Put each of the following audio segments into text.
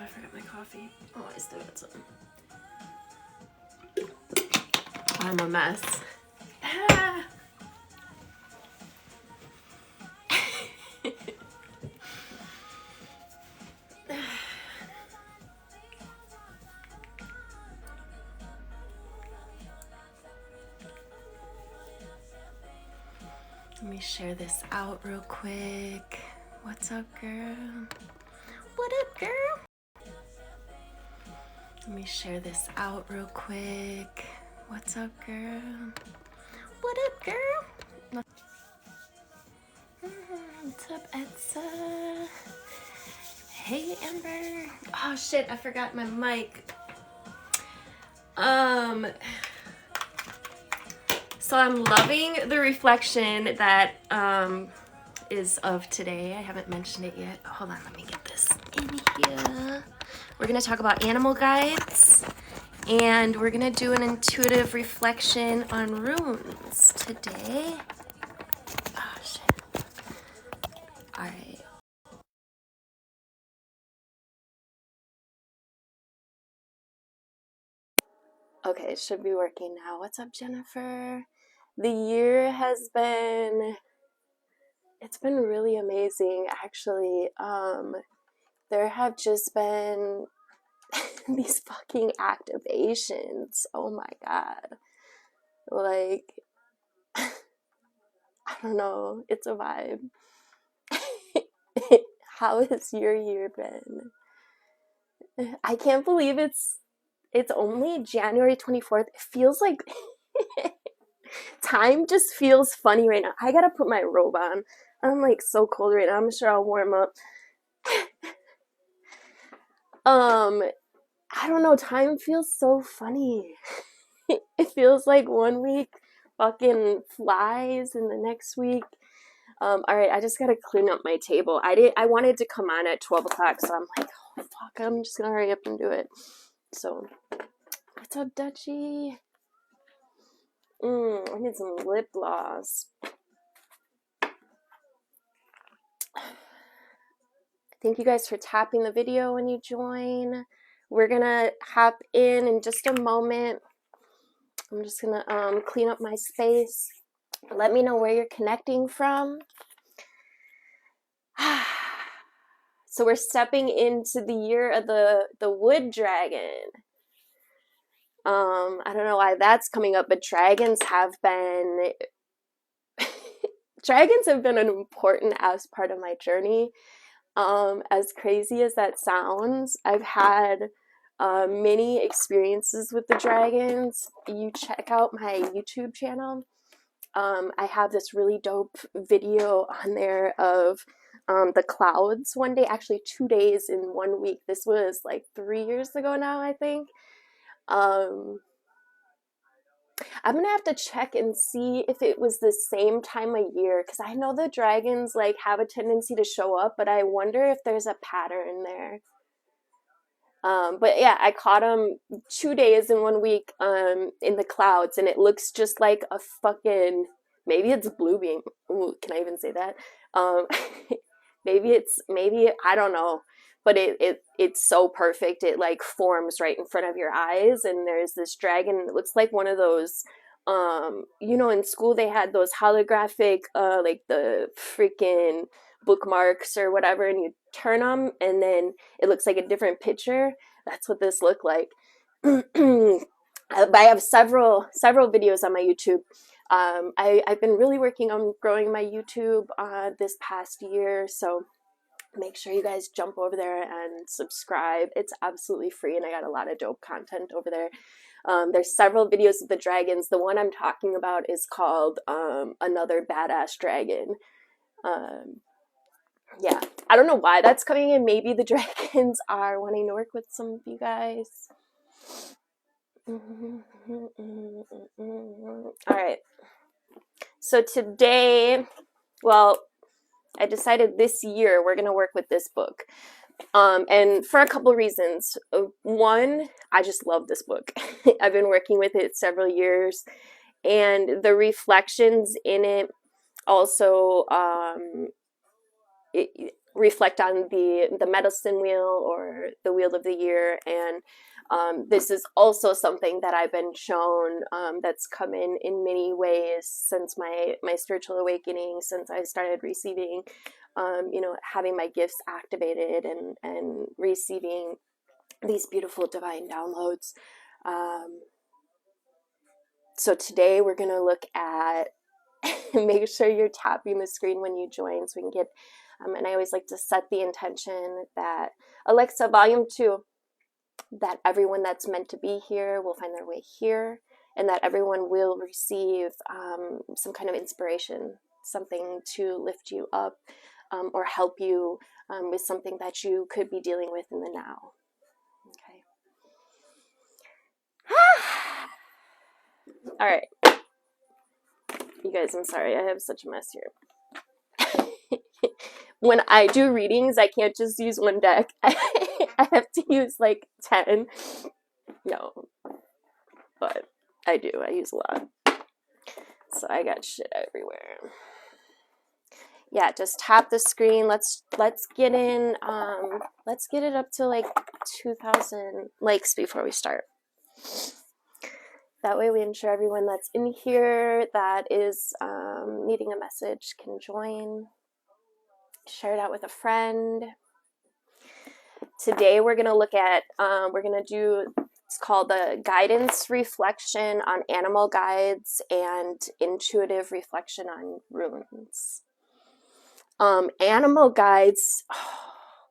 I forgot my coffee. Oh, I still got some. I'm a mess. Ah. Let me share this out real quick. What's up, girl? What up, girl? Let me share this out real quick. What's up, girl? What up, girl? What's up, Etsa? Hey, Amber. Oh shit, I forgot my mic. So I'm loving the reflection that is of today. I haven't mentioned it yet. Hold on, let me get this in here. We're gonna talk about animal guides, and we're gonna do an intuitive reflection on runes today. Oh shit. All right. Okay, it should be working now. What's up, Jennifer? The year has been, it's been really amazing, actually. There have just been these fucking activations. Oh my god. Like, I don't know. It's a vibe. How has your year been? I can't believe it's only January 24th. It feels like time just feels funny right now. I gotta put my robe on. I'm like so cold right now. I'm sure I'll warm up. I don't know, time feels so funny. It feels like one week fucking flies and the next week. All right, I just gotta clean up my table. I wanted to come on at 12 o'clock, so I'm like, oh fuck, I'm just gonna hurry up and do it. So, what's up, Dutchie? I need some lip gloss. Thank you guys for tapping the video when you join. We're gonna hop in just a moment. I'm just gonna clean up my space. Let me know where you're connecting from. So we're stepping into the year of the wood dragon. I don't know why that's coming up, but dragons have been an important as part of my journey. As crazy as that sounds, I've had many experiences with the dragons. You check out my YouTube channel. I have this really dope video on there of the clouds one day, actually 2 days in 1 week. This was like 3 years ago now, I think. I'm gonna have to check and see if it was the same time of year, because I know the dragons like have a tendency to show up, but I wonder if there's a pattern there. But yeah, I caught them 2 days in 1 week in the clouds, and it looks just like a fucking, maybe it's blue beam. Ooh, can I even say that? Maybe I don't know, but it's so perfect. It like forms right in front of your eyes, and there's this dragon. It looks like one of those, you know, in school they had those holographic, like the freaking bookmarks or whatever, and you turn them, and then it looks like a different picture. That's what this looked like. I have several videos on my YouTube. I've been really working on growing my YouTube this past year, so make sure you guys jump over there and subscribe. It's absolutely free, and I got a lot of dope content over there. There's several videos of the dragons. The one I'm talking about is called Another Badass Dragon. Yeah, I don't know why that's coming in. Maybe the dragons are wanting to work with some of you guys. All right. So today, well, I decided this year we're going to work with this book. And for a couple reasons. One, I just love this book. I've been working with it several years, and the reflections in it also reflect on the medicine wheel or the wheel of the year. And this is also something that I've been shown that's come in many ways since my spiritual awakening, since I started receiving, having my gifts activated and receiving these beautiful divine downloads. So today we're going to look at, make sure you're tapping the screen when you join so we can get, and I always like to set the intention that, Alexa, volume 2, that everyone that's meant to be here will find their way here, and that everyone will receive some kind of inspiration, something to lift you up or help you with something that you could be dealing with in the now. Okay. All right. You guys, I'm sorry, I have such a mess here. When I do readings, I can't just use one deck. I have to use like 10. No, but I do. I use a lot. So I got shit everywhere. Yeah, just tap the screen. Let's get in. Let's get it up to like 2,000 likes before we start. That way we ensure everyone that's in here that is needing a message can join. Share it out with a friend. Today we're going to look at, we're going to do, it's called the Guidance Reflection on Animal Guides and Intuitive Reflection on Runes. Animal guides,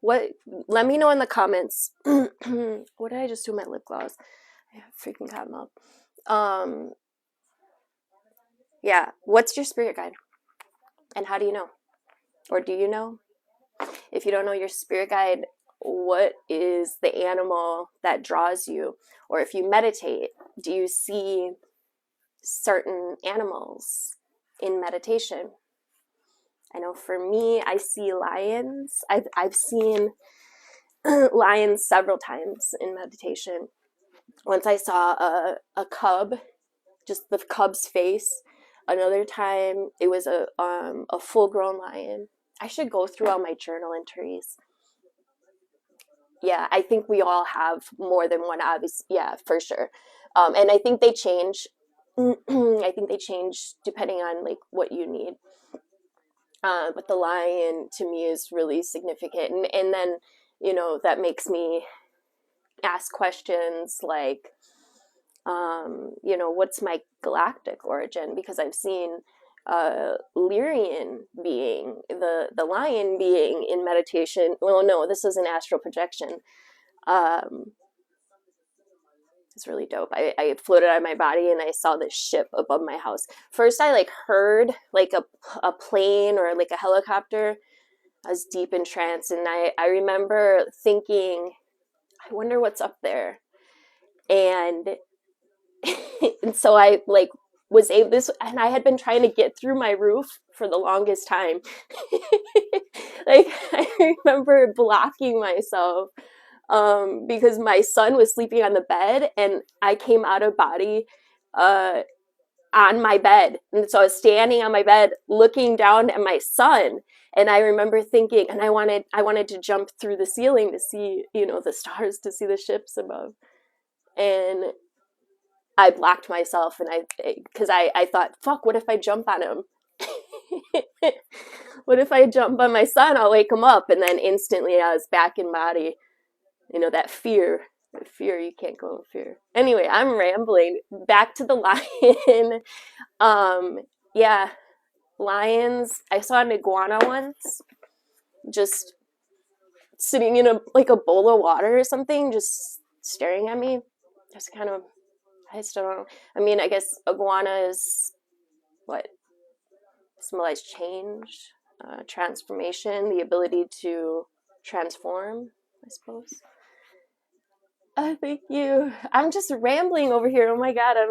let me know in the comments. What did I just do with my lip gloss? I freaking got them up. Yeah, what's your spirit guide? And how do you know? Or do you know? If you don't know your spirit guide, what is the animal that draws you? Or if you meditate, do you see certain animals in meditation? I know for me, I see lions. I've seen lions several times in meditation. Once I saw a cub, just the cub's face. Another time it was a full-grown lion. I should go through all my journal entries. Yeah, I think we all have more than one, obviously. Yeah, for sure. And I think they change. I think they change depending on like what you need. But the lion to me is really significant. And then, that makes me ask questions like, what's my galactic origin? Because I've seen Lyrian being, the lion being in meditation. Well, no, this is an astral projection. It's really dope. I floated out of my body and I saw this ship above my house. First, I heard like a plane or like a helicopter. I was deep in trance, and I remember thinking, I wonder what's up there. And and so I was able this, and I had been trying to get through my roof for the longest time. I remember blocking myself because my son was sleeping on the bed, and I came out of body on my bed. And so I was standing on my bed looking down at my son, and I remember thinking, and I wanted to jump through the ceiling to see, the stars, to see the ships above. And I blocked myself, and because I thought, fuck, what if I jump on him? What if I jump on my son? I'll wake him up. And then instantly I was back in body. That fear, you can't go with fear. Anyway, I'm rambling. Back to the lion. Yeah, lions. I saw an iguana once, just sitting in a bowl of water or something, just staring at me. Just kind of, I still don't know. I mean, I guess iguana is what? Symbolize change, transformation, the ability to transform, I suppose. Thank you. I'm just rambling over here. Oh my God, I'm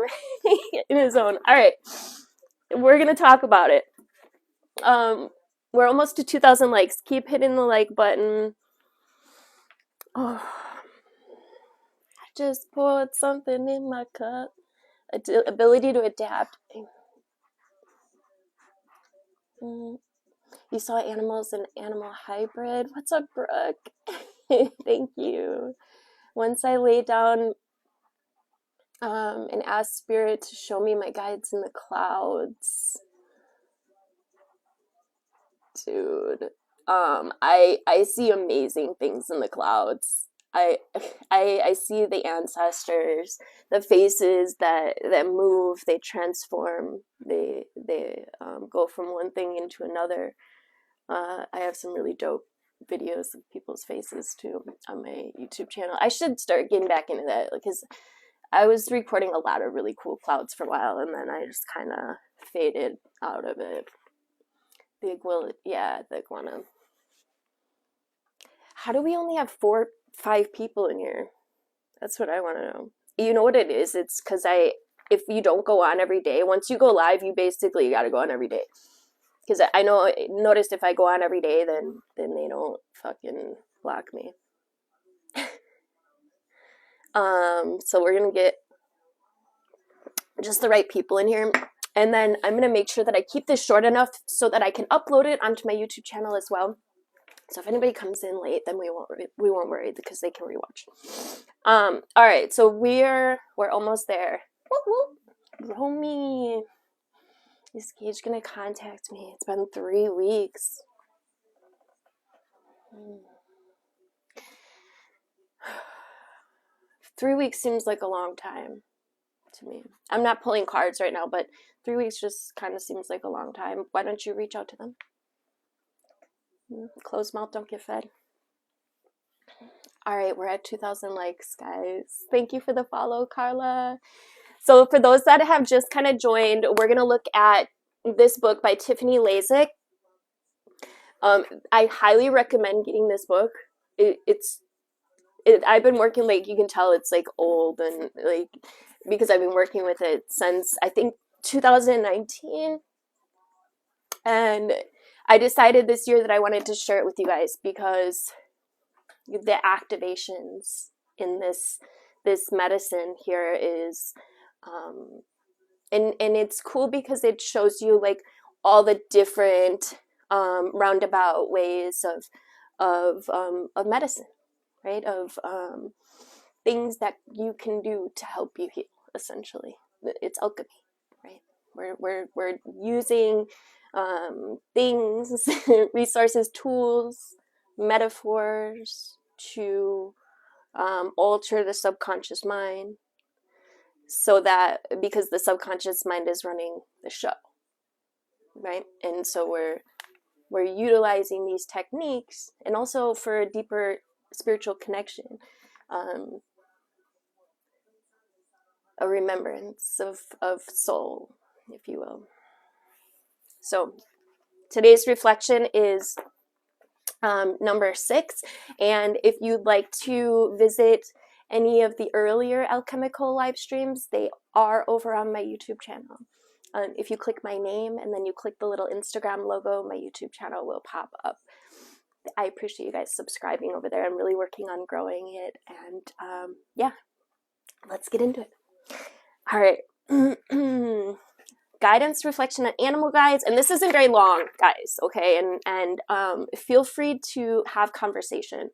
in a zone. All right, we're going to talk about it. We're almost to 2,000 likes. Keep hitting the like button. Oh, I just poured something in my cup. Ability to adapt. You saw animals and animal hybrid. What's up, Brooke? Thank you. Once I lay down and ask Spirit to show me my guides in the clouds. Dude, I see amazing things in the clouds. I see the ancestors, the faces that move, they transform, they go from one thing into another. I have some really dope videos of people's faces too on my YouTube channel. I should start getting back into that because I was recording a lot of really cool clouds for a while, and then I just kind of faded out of it. The iguana. How do we only have 5 people in here? That's what I want to know. You know what it is? It's because if you don't go on every day, once you go live, you basically got to go on every day. Because I noticed if I go on every day, then they don't fucking block me. So we're gonna get just the right people in here, and then I'm gonna make sure that I keep this short enough so that I can upload it onto my YouTube channel as well. So if anybody comes in late, then we won't worry because they can rewatch. All right, so we're almost there. Romy, is Gage gonna contact me? It's been 3 weeks. 3 weeks seems like a long time to me. I'm not pulling cards right now, but 3 weeks just kind of seems like a long time. Why don't you reach out to them? Closed mouth don't get fed. All right, we're at 2,000 likes, guys. Thank you for the follow, Carla. So for those that have just kind of joined, we're going to look at this book by Tiffany Lazick. I highly recommend getting this book. I've been working, like, you can tell it's like old, and like, because I've been working with it since I think 2019, and I decided this year that I wanted to share it with you guys because the activations in this medicine here is and it's cool because it shows you like all the different roundabout ways of medicine, right? Of things that you can do to help you heal. Essentially, it's alchemy, right? We're using things, resources, tools, metaphors to alter the subconscious mind, so that because the subconscious mind is running the show, right? And so we're utilizing these techniques, and also for a deeper spiritual connection, a remembrance of soul, if you will. So today's reflection is number 6, and if you'd like to visit any of the earlier alchemical live streams, they are over on my YouTube channel. If you click my name and then you click the little Instagram logo, my YouTube channel will pop up. I appreciate you guys subscribing over there. I'm really working on growing it, and yeah, let's get into it. All right. Guidance, reflection, and animal guides, and this isn't very long, guys, okay? And feel free to have conversation.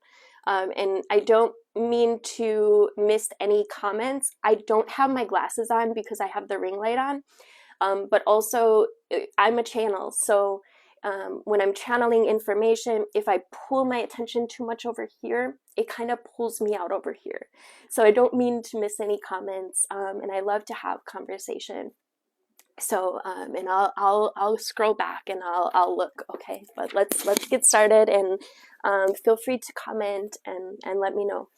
And I don't mean to miss any comments. I don't have my glasses on because I have the ring light on, but also I'm a channel, so when I'm channeling information, if I pull my attention too much over here, it kind of pulls me out over here. So I don't mean to miss any comments, and I love to have conversation. So and I'll scroll back and I'll look, okay? But let's get started, and feel free to comment and let me know,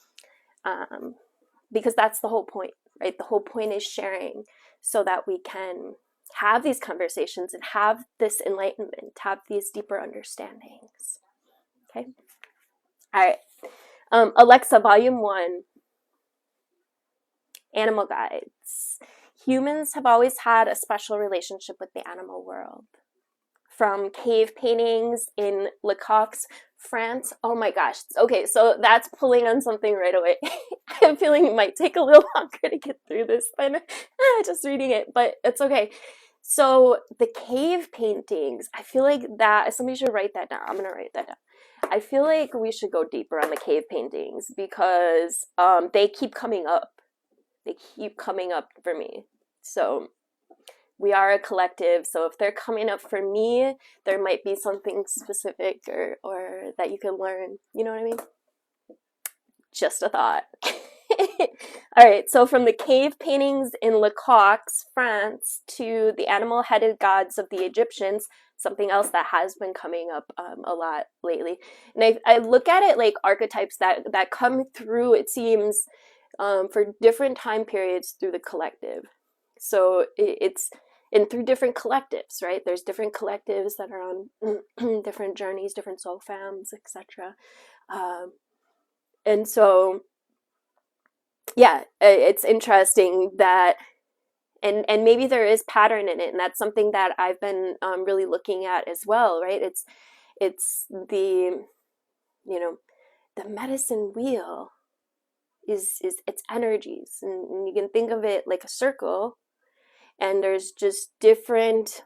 because that's the whole point, right? The whole point is sharing so that we can have these conversations and have this enlightenment, have these deeper understandings. Okay. All right. Alexa, volume 1, animal guides. Humans have always had a special relationship with the animal world. From cave paintings in Lecoq's France. Oh my gosh. Okay, so that's pulling on something right away. I have a feeling it might take a little longer to get through this than just reading it, but it's okay. So the cave paintings, I feel like that, somebody should write that down. I'm going to write that down. I feel like we should go deeper on the cave paintings because they keep coming up. They keep coming up for me. So we are a collective. So if they're coming up for me, there might be something specific or that you can learn. You know what I mean? Just a thought. All right, so from the cave paintings in Lecoq, France, to the animal-headed gods of the Egyptians, something else that has been coming up a lot lately. And I look at it like archetypes that come through, it seems, for different time periods through the collective. So it's and through different collectives, right? There's different collectives that are on different journeys, different soul fams, etc. And so, yeah, it's interesting that, and maybe there is pattern in it, and that's something that I've been really looking at as well, right? It's the, you know, the medicine wheel is its energies, and you can think of it like a circle, and there's just different,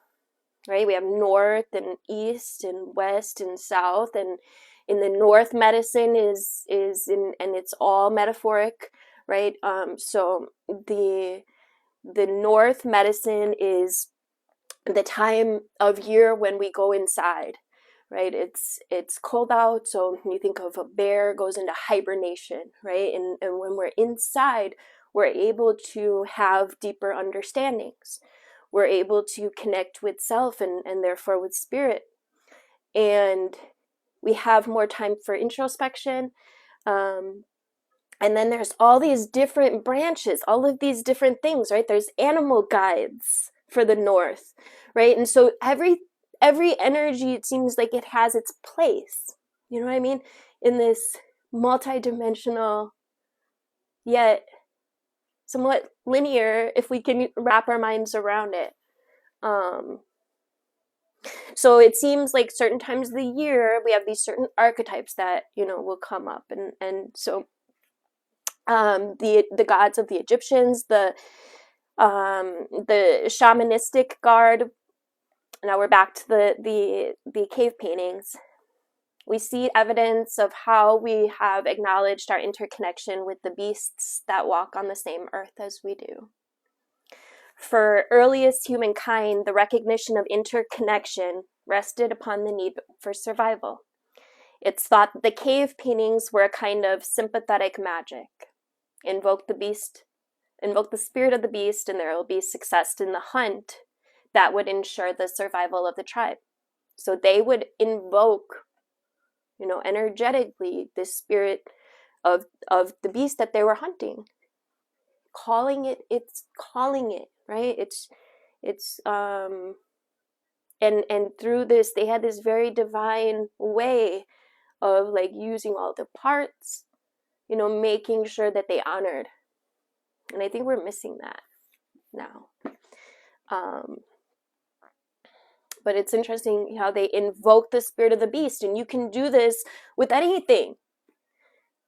right? We have north and east and west and south, and in the north, medicine is in, and it's all metaphoric, right? So the north medicine is the time of year when we go inside, right? It's cold out, so you think of a bear goes into hibernation, right? And when we're inside, we're able to have deeper understandings. We're able to connect with self and therefore with spirit. And we have more time for introspection. And then there's all these different branches, all of these different things, right? There's animal guides for the north, right? And so every energy, it seems like it has its place. You know what I mean? In this multi-dimensional, yet somewhat linear, if we can wrap our minds around it. So it seems like certain times of the year we have these certain archetypes that, you know, will come up, and so the gods of the Egyptians, the shamanistic guard. Now we're back to the cave paintings. We see evidence of how we have acknowledged our interconnection with the beasts that walk on the same earth as we do. For earliest humankind, the recognition of interconnection rested upon the need for survival. It's thought that the cave paintings were a kind of sympathetic magic. Invoke the spirit of the beast, and there will be success in the hunt that would ensure the survival of the tribe. So they would invoke, you know, energetically the spirit of the beast that they were hunting, calling it, right? It's and through this, they had this very divine way of like using all the parts, you know, making sure that they honored. And I think we're missing that now. But it's interesting how they invoke the spirit of the beast, and you can do this with anything,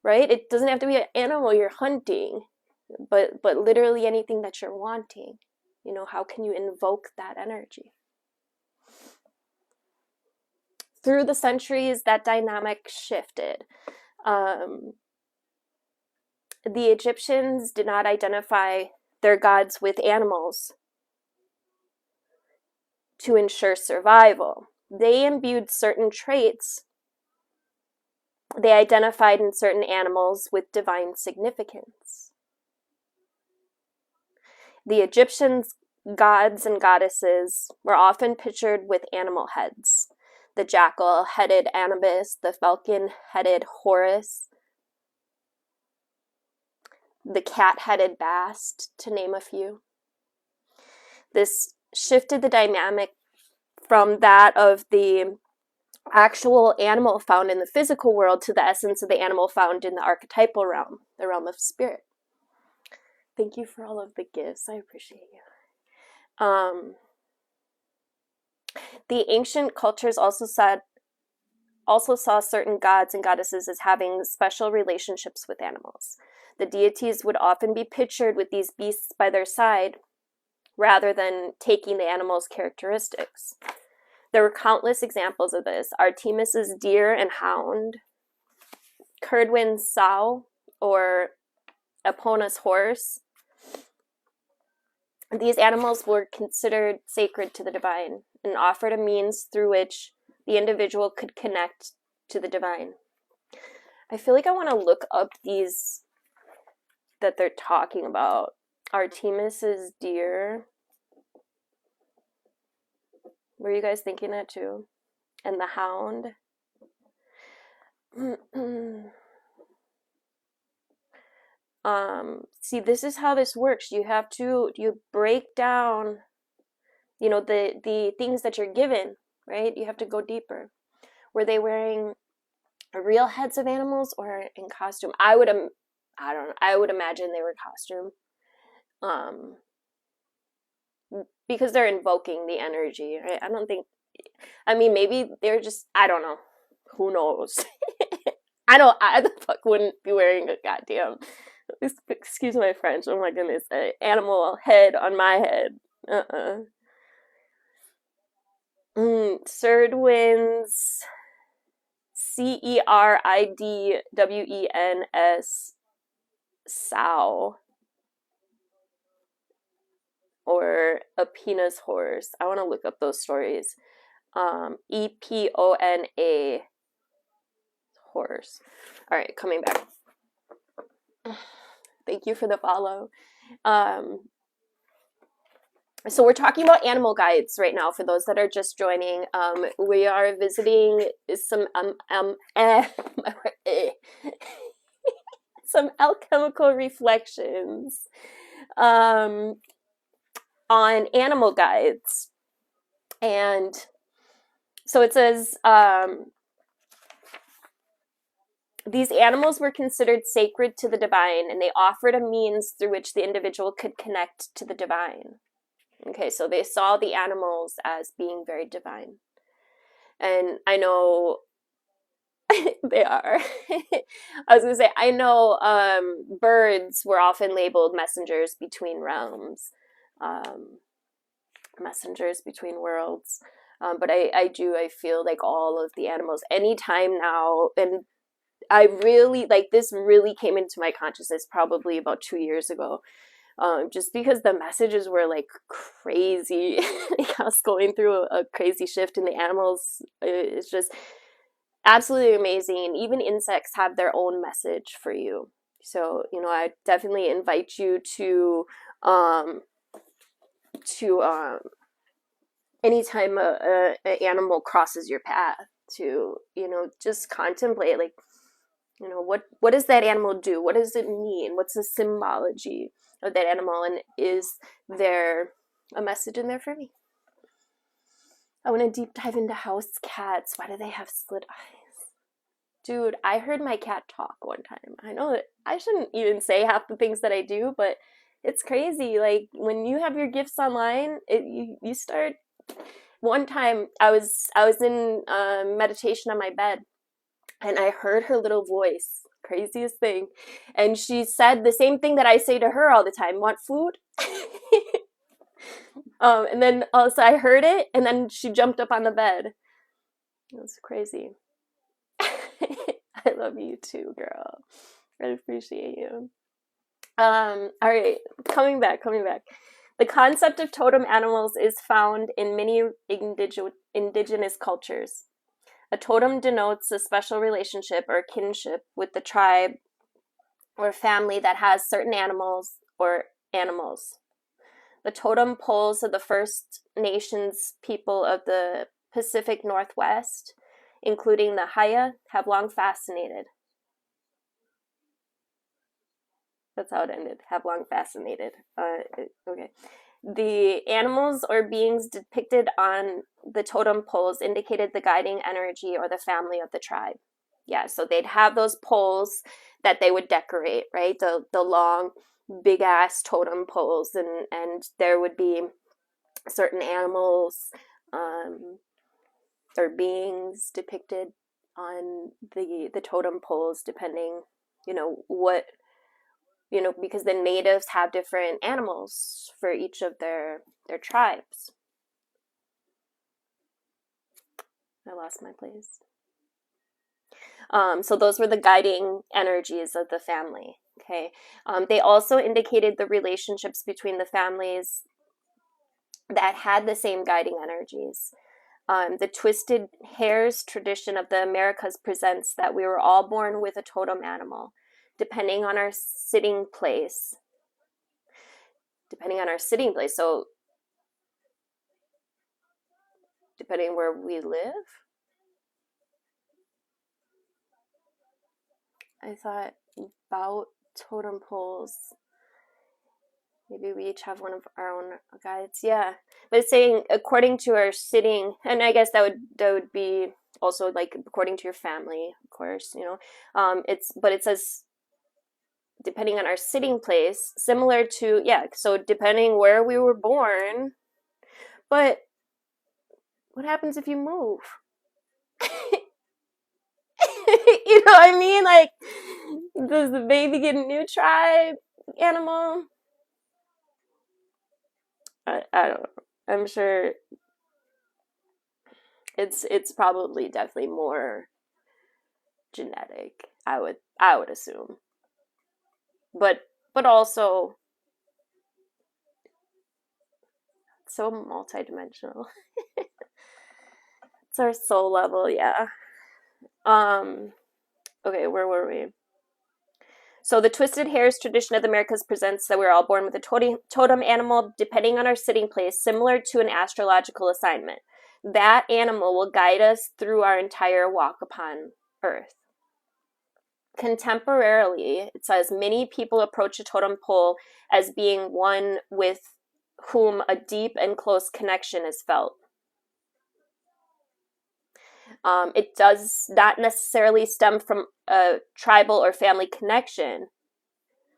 right? It doesn't have to be an animal you're hunting, but literally anything that you're wanting. You know, how can you invoke that energy? Through the centuries, that dynamic shifted. The Egyptians did not identify their gods with animals to ensure survival. They imbued certain traits they identified in certain animals with divine significance. The Egyptians' gods and goddesses were often pictured with animal heads. The jackal-headed Anubis, the falcon-headed Horus, the cat-headed Bast, to name a few. This shifted the dynamic from that of the actual animal found in the physical world to the essence of the animal found in the archetypal realm, the realm of spirit. Thank you for all of the gifts. I appreciate you. The ancient cultures also saw certain gods and goddesses as having special relationships with animals. The deities would often be pictured with these beasts by their side, rather than taking the animal's characteristics. There were countless examples of this. Artemis's deer and hound, Curdwen's sow, or Epona's horse. These animals were considered sacred to the divine and offered a means through which the individual could connect to the divine. I feel like I want to look up these that they're talking about. Artemis's deer. Were you guys thinking that too? And the hound. See, this is how this works. You break down, the things that you're given, right? You have to go deeper. Were they wearing real heads of animals or in costume? I would imagine they were costume. Because they're invoking the energy, right? Maybe they're just, I don't know. Who knows? I the fuck wouldn't be wearing a goddamn, excuse my French, oh my goodness, an animal head on my head. Cerdwins, Cerdwens, sow, or Epona's horse. I want to look up those stories. Epona horse. All right, coming back. Thank you for the follow. So we're talking about animal guides right now. For those that are just joining, we are visiting some some alchemical reflections on animal guides. And so it says, these animals were considered sacred to the divine, and they offered a means through which the individual could connect to the divine. Okay, so they saw the animals as being very divine. And I know they are. I was going to say, I know birds were often labeled messengers between realms, messengers between worlds. But I feel like all of the animals, anytime now, and I really, this really came into my consciousness probably about 2 years ago. Just because the messages were crazy. I was going through a crazy shift in the animals. It's just absolutely amazing. Even insects have their own message for you. So, I definitely invite you to anytime an animal crosses your path, to, just contemplate, what does that animal do? What does it mean? What's the symbology of that animal? And is there a message in there for me? I want to deep dive into house cats. Why do they have slit eyes? Dude, I heard my cat talk one time. I know that I shouldn't even say half the things that I do, but it's crazy. When you have your gifts online, you start. One time I was in meditation on my bed, and I heard her little voice, craziest thing. And she said the same thing that I say to her all the time, want food? And then also I heard it, and then she jumped up on the bed. It was crazy. I love you too, girl. I appreciate you. All right, coming back. The concept of totem animals is found in many indigenous cultures. A totem denotes a special relationship or kinship with the tribe or family that has certain animals or animals. The totem poles of the First Nations people of the Pacific Northwest, including the Haya, have long fascinated. That's how it ended. Have long fascinated. Okay. The animals or beings depicted on the totem poles indicated the guiding energy or the family of the tribe. Yeah, so they'd have those poles that they would decorate, right? The long, big ass totem poles, and there would be certain animals or beings depicted on the totem poles, depending, what you know, because the natives have different animals for each of their tribes. I lost my place. So those were the guiding energies of the family. Okay. They also indicated the relationships between the families that had the same guiding energies. The twisted hairs tradition of the Americas presents that we were all born with a totem animal, depending on our sitting place. So, depending where we live. I thought about totem poles. Maybe we each have one of our own guides. Yeah, but it's saying according to our sitting, and I guess that would be also like according to your family, of course. You know, but it says depending on our sitting place, similar to, yeah, so depending where we were born. But what happens if you move? You know what I mean? Like, does the baby get a new tribe animal? I don't know. I'm sure it's probably definitely more genetic, I would assume. But also so multidimensional. It's our soul level, yeah. Okay, where were we? So the twisted hairs tradition of the Americas presents that we're all born with a totem animal depending on our sitting place, similar to an astrological assignment. That animal will guide us through our entire walk upon Earth. Contemporarily, it says many people approach a totem pole as being one with whom a deep and close connection is felt. It does not necessarily stem from a tribal or family connection,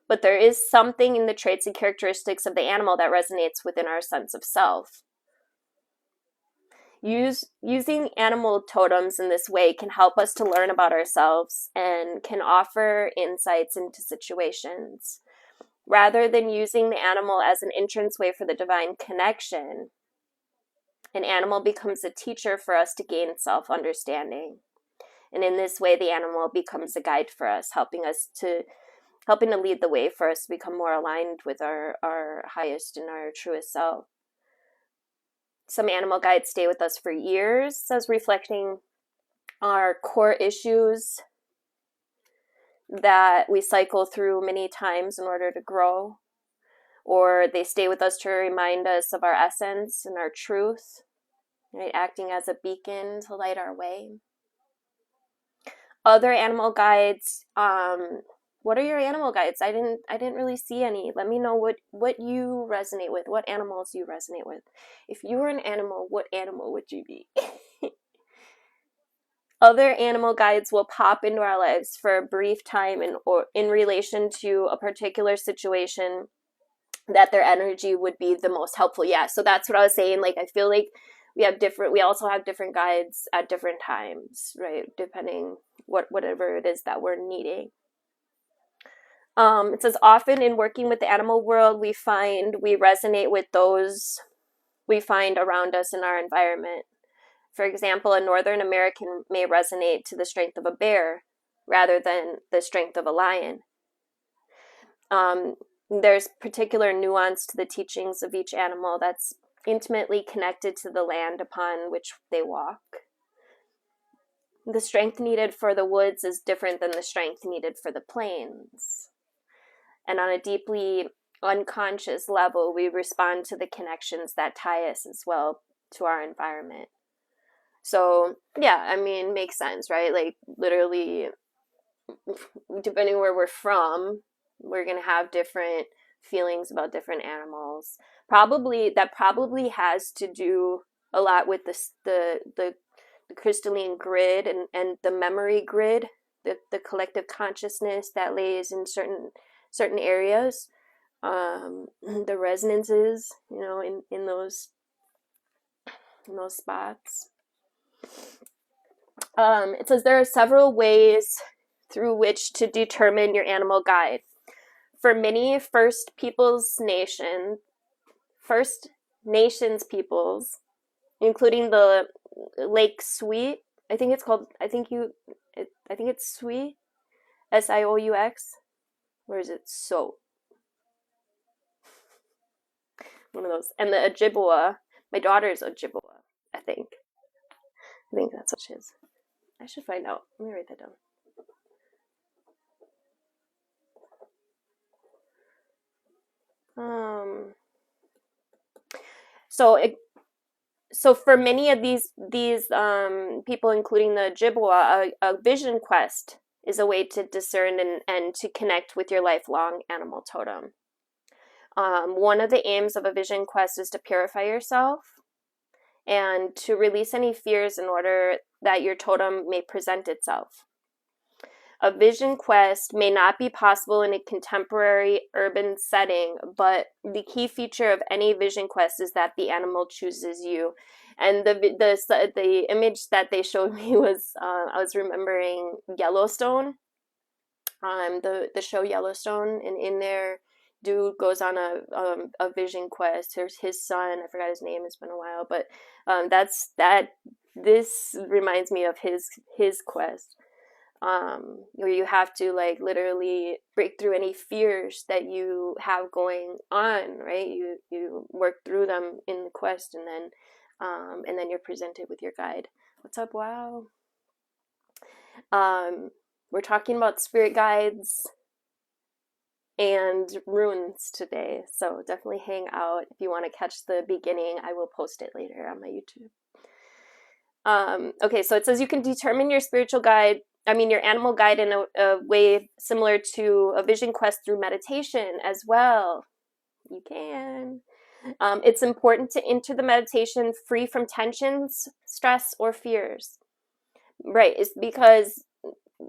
but there is something in the traits and characteristics of the animal that resonates within our sense of self. Using animal totems in this way can help us to learn about ourselves and can offer insights into situations. Rather than using the animal as an entranceway for the divine connection, an animal becomes a teacher for us to gain self-understanding. And in this way, the animal becomes a guide for us, helping to lead the way for us to become more aligned with our highest and our truest self. Some animal guides stay with us for years, as reflecting our core issues that we cycle through many times in order to grow. Or they stay with us to remind us of our essence and our truth, right? Acting as a beacon to light our way. Other animal guides, what are your animal guides? I didn't really see any. Let me know what you resonate with, what animals you resonate with. If you were an animal, what animal would you be? Other animal guides will pop into our lives for a brief time or in relation to a particular situation that their energy would be the most helpful. Yeah, so that's what I was saying. Like, I feel like we also have different guides at different times, right? Depending whatever it is that we're needing. It says, often in working with the animal world, we resonate with those we find around us in our environment. For example, a Northern American may resonate to the strength of a bear rather than the strength of a lion. There's particular nuance to the teachings of each animal that's intimately connected to the land upon which they walk. The strength needed for the woods is different than the strength needed for the plains. And on a deeply unconscious level, we respond to the connections that tie us as well to our environment. So, yeah, I mean, makes sense, right? Like, literally, depending where we're from, we're going to have different feelings about different animals. That probably has to do a lot with the crystalline grid and the memory grid, the collective consciousness that lays in certain areas, the resonances, you know, in those spots. It says there are several ways through which to determine your animal guide. for many First Nations peoples, including the Lake Sui, I think it's Sui, Sioux, or is it So? One of those. And the Ojibwa, my daughter's Ojibwa, I think. I think that's what she is. I should find out. Let me write that down. So for many of these people, including the Ojibwa, a vision quest is a way to discern and to connect with your lifelong animal totem. One of the aims of a vision quest is to purify yourself and to release any fears in order that your totem may present itself. A vision quest may not be possible in a contemporary urban setting, but the key feature of any vision quest is that the animal chooses you. And the image that they showed me was, I was remembering Yellowstone, the show Yellowstone, and in there, dude goes on a vision quest. There's his son, I forgot his name, it's been a while, but this reminds me of his quest. Where you have to like literally break through any fears that you have going on, right? You work through them in the quest, and then you're presented with your guide. What's up? Wow. We're talking about spirit guides and runes today, so definitely hang out. If you want to catch the beginning, I will post it later on my YouTube. Okay, so it says you can determine your your animal guide in a way similar to a vision quest through meditation as well. You can. It's important to enter the meditation free from tensions, stress, or fears. Right, it's because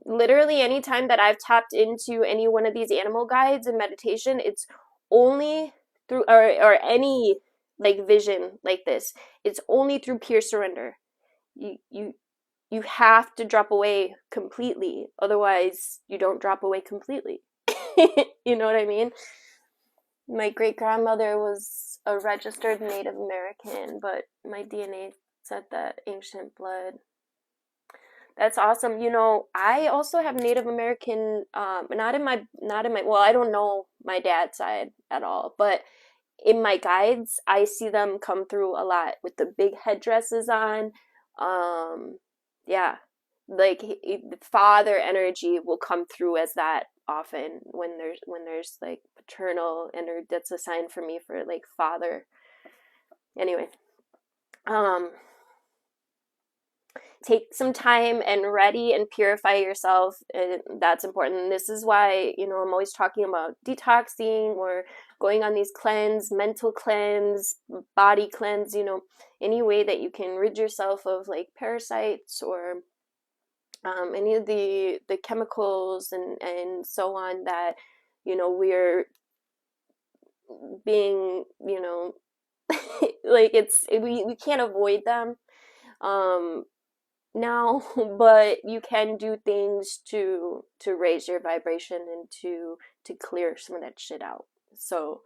literally any time that I've tapped into any one of these animal guides in meditation, it's only through, or any like vision like this, it's only through pure surrender. You have to drop away completely, otherwise you don't drop away completely. You know what I mean? My great-grandmother was a registered Native American, but my DNA said that ancient blood. That's awesome. You know, I also have Native American, not in my, well, I don't know my dad's side at all, but in my guides, I see them come through a lot with the big headdresses on. Yeah, like the father energy will come through as that often when there's like paternal energy. That's a sign for me for like father. Anyway, take some time and ready and purify yourself. That's important. This is why, you know, I'm always talking about detoxing or going on these mental cleanse, body cleanse, you know, any way that you can rid yourself of like parasites or any of the chemicals and so on that, you know, we're being, you know, like we can't avoid them now, but you can do things to raise your vibration and to clear some of that shit out. So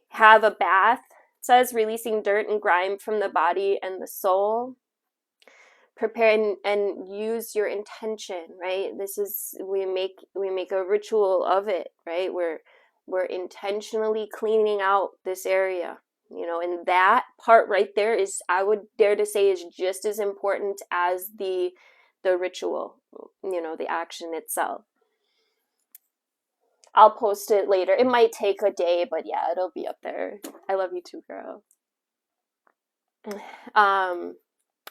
have a bath. It says releasing dirt and grime from the body and the soul. Prepare and use your intention, right? This is, we make a ritual of it, right? We're intentionally cleaning out this area, you know, and that part right there is, I would dare to say, is just as important as the ritual, you know, the action itself. I'll post it later. It might take a day, but yeah, it'll be up there. I love you too, girl.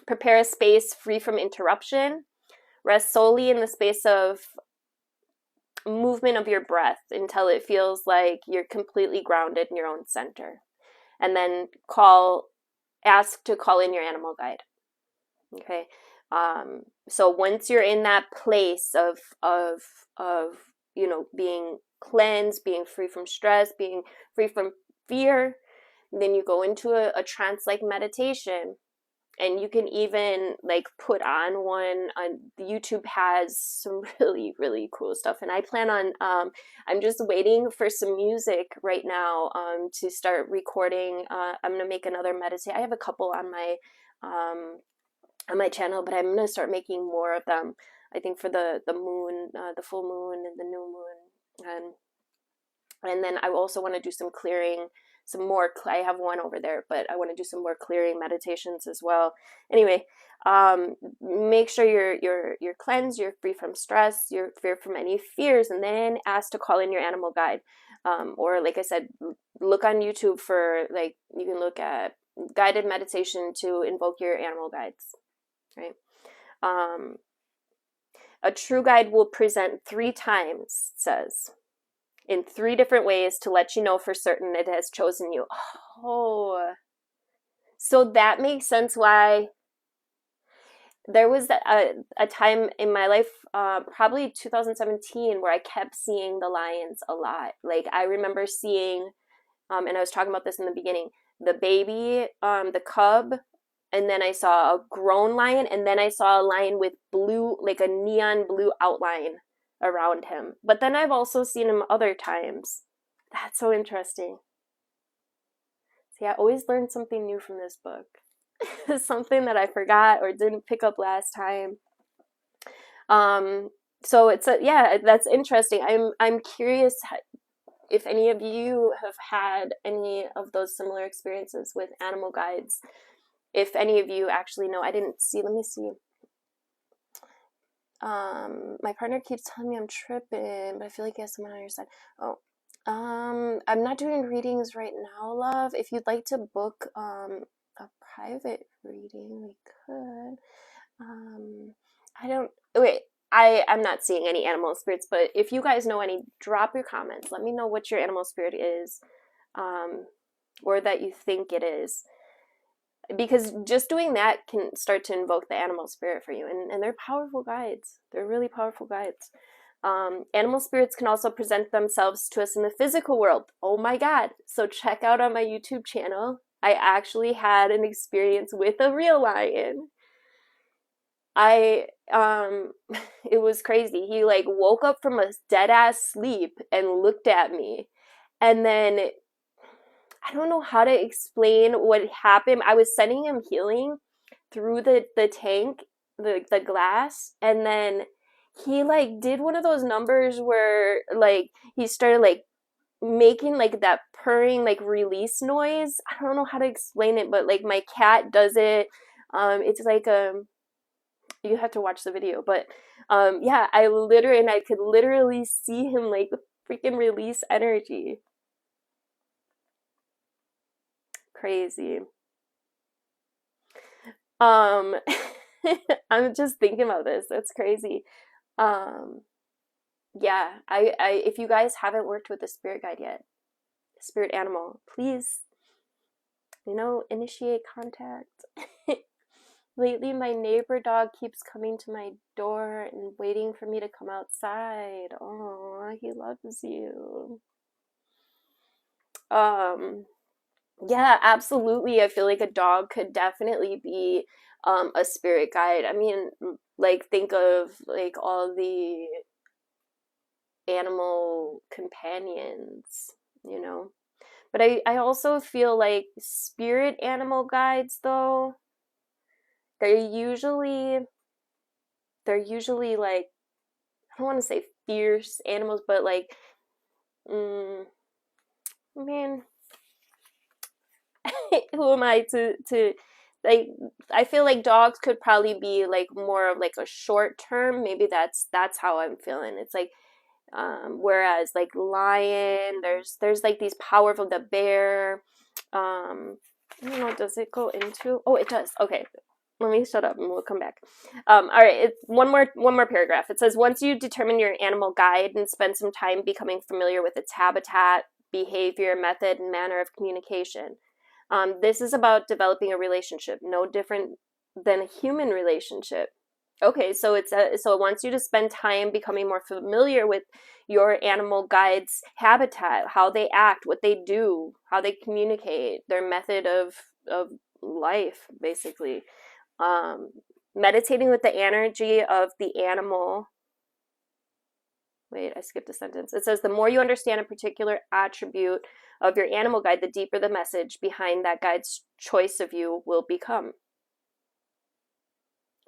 Prepare a space free from interruption. Rest solely in the space of movement of your breath until it feels like you're completely grounded in your own center. And then ask to call in your animal guide. Okay. So once you're in that place of you know, being cleansed, being free from stress, being free from fear, then you go into a trance-like meditation. And you can even like put on one on YouTube. Has some really, really cool stuff, and I plan on I'm just waiting for some music right now to start recording. I'm gonna make another meditation. I have a couple on my channel, but I'm gonna start making more of them. I think for the moon, the full moon and the new moon, and then I also want to do some clearing, some more. I have one over there, but I want to do some more clearing meditations as well. Anyway, make sure you're cleansed, you're free from stress, you're free from any fears, and then ask to call in your animal guide. Or like I said, look on YouTube for, like, you can look at guided meditation to invoke your animal guides, right? A true guide will present 3 times, it says, in 3 different ways to let you know for certain it has chosen you. Oh, so that makes sense why there was a time in my life, probably 2017, where I kept seeing the lions a lot. Like, I remember seeing, and I was talking about this in the beginning, the baby, the cub, and then I saw a grown lion, and then I saw a lion with blue, like a neon blue outline around him. But then I've also seen him other times. That's so interesting. See, I always learn something new from this book. Something that I forgot or didn't pick up last time. So it's yeah, that's interesting. I'm curious if any of you have had any of those similar experiences with animal guides. If any of you actually know. I didn't see. Let me see. My partner keeps telling me I'm tripping, but I feel like he has someone on your side. Oh, I'm not doing readings right now, love. If you'd like to book a private reading, we could. I don't. Wait. I'm not seeing any animal spirits, but if you guys know any, drop your comments. Let me know what your animal spirit is, or that you think it is. Because just doing that can start to invoke the animal spirit for you. And they're powerful guides. They're really powerful guides. Animal spirits can also present themselves to us in the physical world. Oh my God. So check out on my YouTube channel. I actually had an experience with a real lion. It was crazy. He like woke up from a dead ass sleep and looked at me. And then I don't know how to explain what happened. I was sending him healing through the tank, the glass, and then he like did one of those numbers where like he started like making like that purring like release noise. I don't know how to explain it, but like my cat does it. It's like you have to watch the video, but yeah, I could literally see him like freaking release energy. Crazy. I'm just thinking about this. That's crazy. Yeah, I if you guys haven't worked with a spirit guide yet, spirit animal, please, initiate contact. Lately, my neighbor dog keeps coming to my door and waiting for me to come outside. Oh, he loves you. Yeah, absolutely. I feel like a dog could definitely be a spirit guide. I mean, like, think of like all the animal companions, But I also feel like spirit animal guides, though, they're usually like, I don't want to say fierce animals, but like, I mean, who am I to like, I feel like dogs could probably be like more of like a short term. Maybe that's how I'm feeling. It's like, whereas like lion, there's like these powerful, the bear, I don't know, does it go into, oh, it does. Okay, let me shut up and we'll come back. All right, it's one more paragraph. It says, once you determine your animal guide and spend some time becoming familiar with its habitat, behavior, method, and manner of communication, this is about developing a relationship, no different than a human relationship. Okay, so so it wants you to spend time becoming more familiar with your animal guide's habitat, how they act, what they do, how they communicate, their method of life, basically. Meditating with the energy of the animal. Wait, I skipped a sentence. It says, the more you understand a particular attribute of your animal guide, the deeper the message behind that guide's choice of you will become.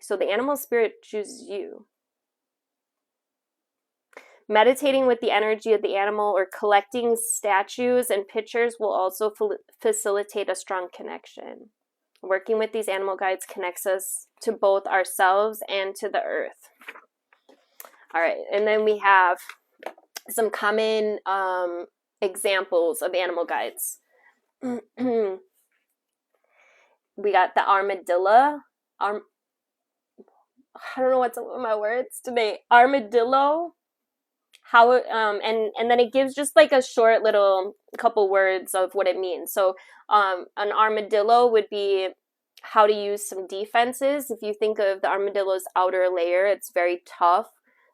So the animal spirit chooses you. Meditating with the energy of the animal or collecting statues and pictures will also facilitate a strong connection. Working with these animal guides connects us to both ourselves and to the earth. All right, and then we have some common examples of animal guides. We got the armadillo. I don't know what's up with my words today. Armadillo. How and then it gives just like a short little couple words of what it means. So an armadillo would be how to use some defenses. If you think of the armadillo's outer layer, it's very tough.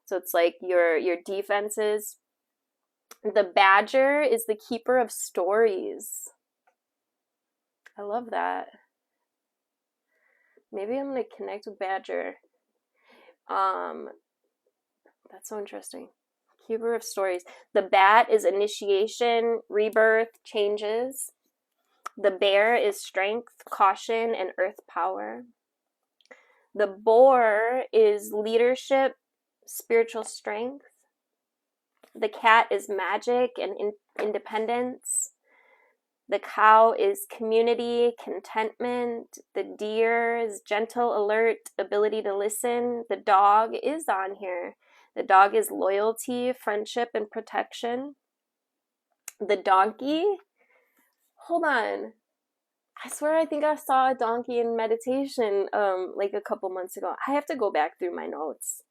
So it's like your defenses. The badger is the keeper of stories. I love that. Maybe I'm gonna connect with badger. That's so interesting. Keeper of stories. The bat is initiation, rebirth, changes. The bear is strength, caution, and earth power. The boar is leadership, spiritual strength. The cat is magic and independence. The cow is community, contentment. The deer is gentle, alert, ability to listen. The dog is on here. The dog is loyalty, friendship, and protection. The donkey, hold on. I swear I think I saw a donkey in meditation like a couple months ago. I have to go back through my notes.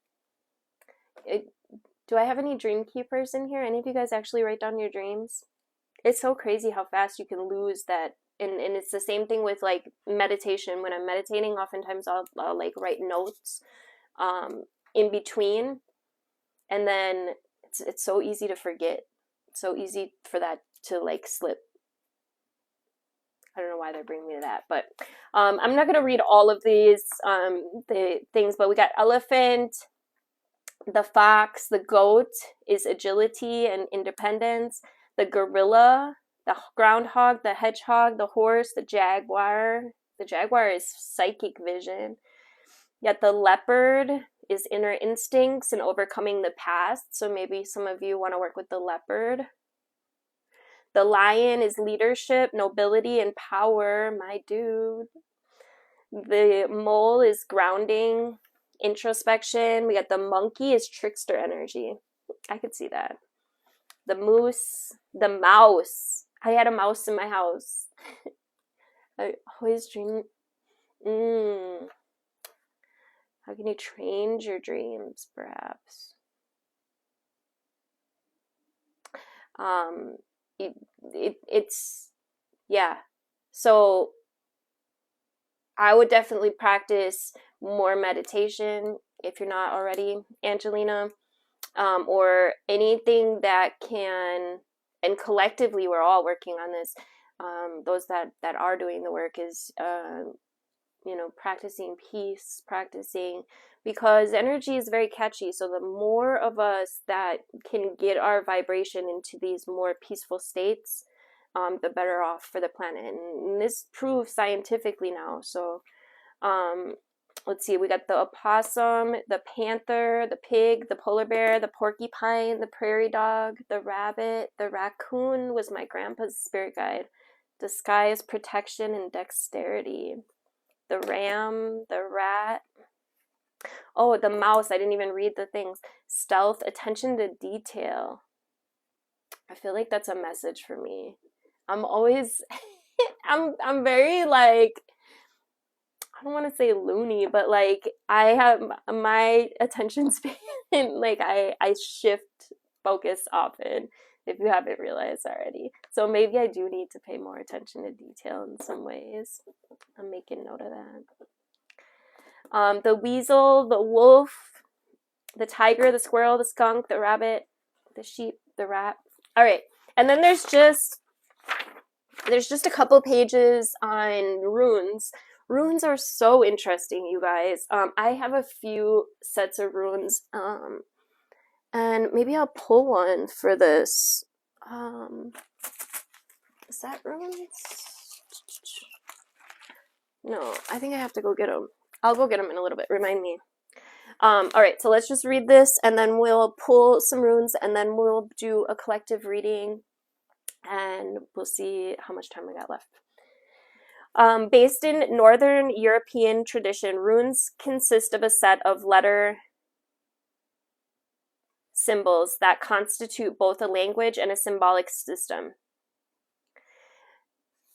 Do I have any dream keepers in here? Any of you guys actually write down your dreams? It's so crazy how fast you can lose that. And it's the same thing with like meditation. When I'm meditating, oftentimes I'll like write notes in between. And then it's so easy to forget. It's so easy for that to like slip. I don't know why they're bringing me to that, but I'm not going to read all of these the things, but we got elephant, the fox, the goat is agility and independence, the gorilla, the groundhog, the hedgehog, the horse, the jaguar. The jaguar is psychic vision. Yet the leopard is inner instincts and overcoming the past. So maybe some of you want to work with the leopard. The lion is leadership, nobility, and power, my dude. The mole is grounding, introspection. We got the monkey is trickster energy. I could see that. The moose, the mouse. I had a mouse in my house. I always dream. How can you train your dreams, perhaps? It's yeah. So I would definitely practice more meditation if you're not already, Angelina, or anything that can, and collectively we're all working on this. Those that are doing the work is practicing peace, because energy is very catchy. So the more of us that can get our vibration into these more peaceful states, the better off for the planet. And this proves scientifically now. So let's see, we got the opossum, the panther, the pig, the polar bear, the porcupine, the prairie dog, the rabbit, the raccoon was my grandpa's spirit guide. The sky is protection and dexterity. The ram, the rat. Oh, the mouse. I didn't even read the things. Stealth, attention to detail. I feel like that's a message for me. I'm always, I'm very like, I don't want to say loony, but like I have my attention span, like I shift focus often, if you haven't realized already. So maybe I do need to pay more attention to detail in some ways. I'm making note of that. The weasel, the wolf, the tiger, the squirrel, the skunk, the rabbit, the sheep, the rat. All right. And then there's just a couple pages on runes. Runes are so interesting, you guys. I have a few sets of runes, and maybe I'll pull one for this. Is that runes? No, I think I have to go get them. I'll go get them in a little bit. Remind me. All right, so let's just read this, and then we'll pull some runes, and then we'll do a collective reading, and we'll see how much time we got left. Based in Northern European tradition, runes consist of a set of letter symbols that constitute both a language and a symbolic system.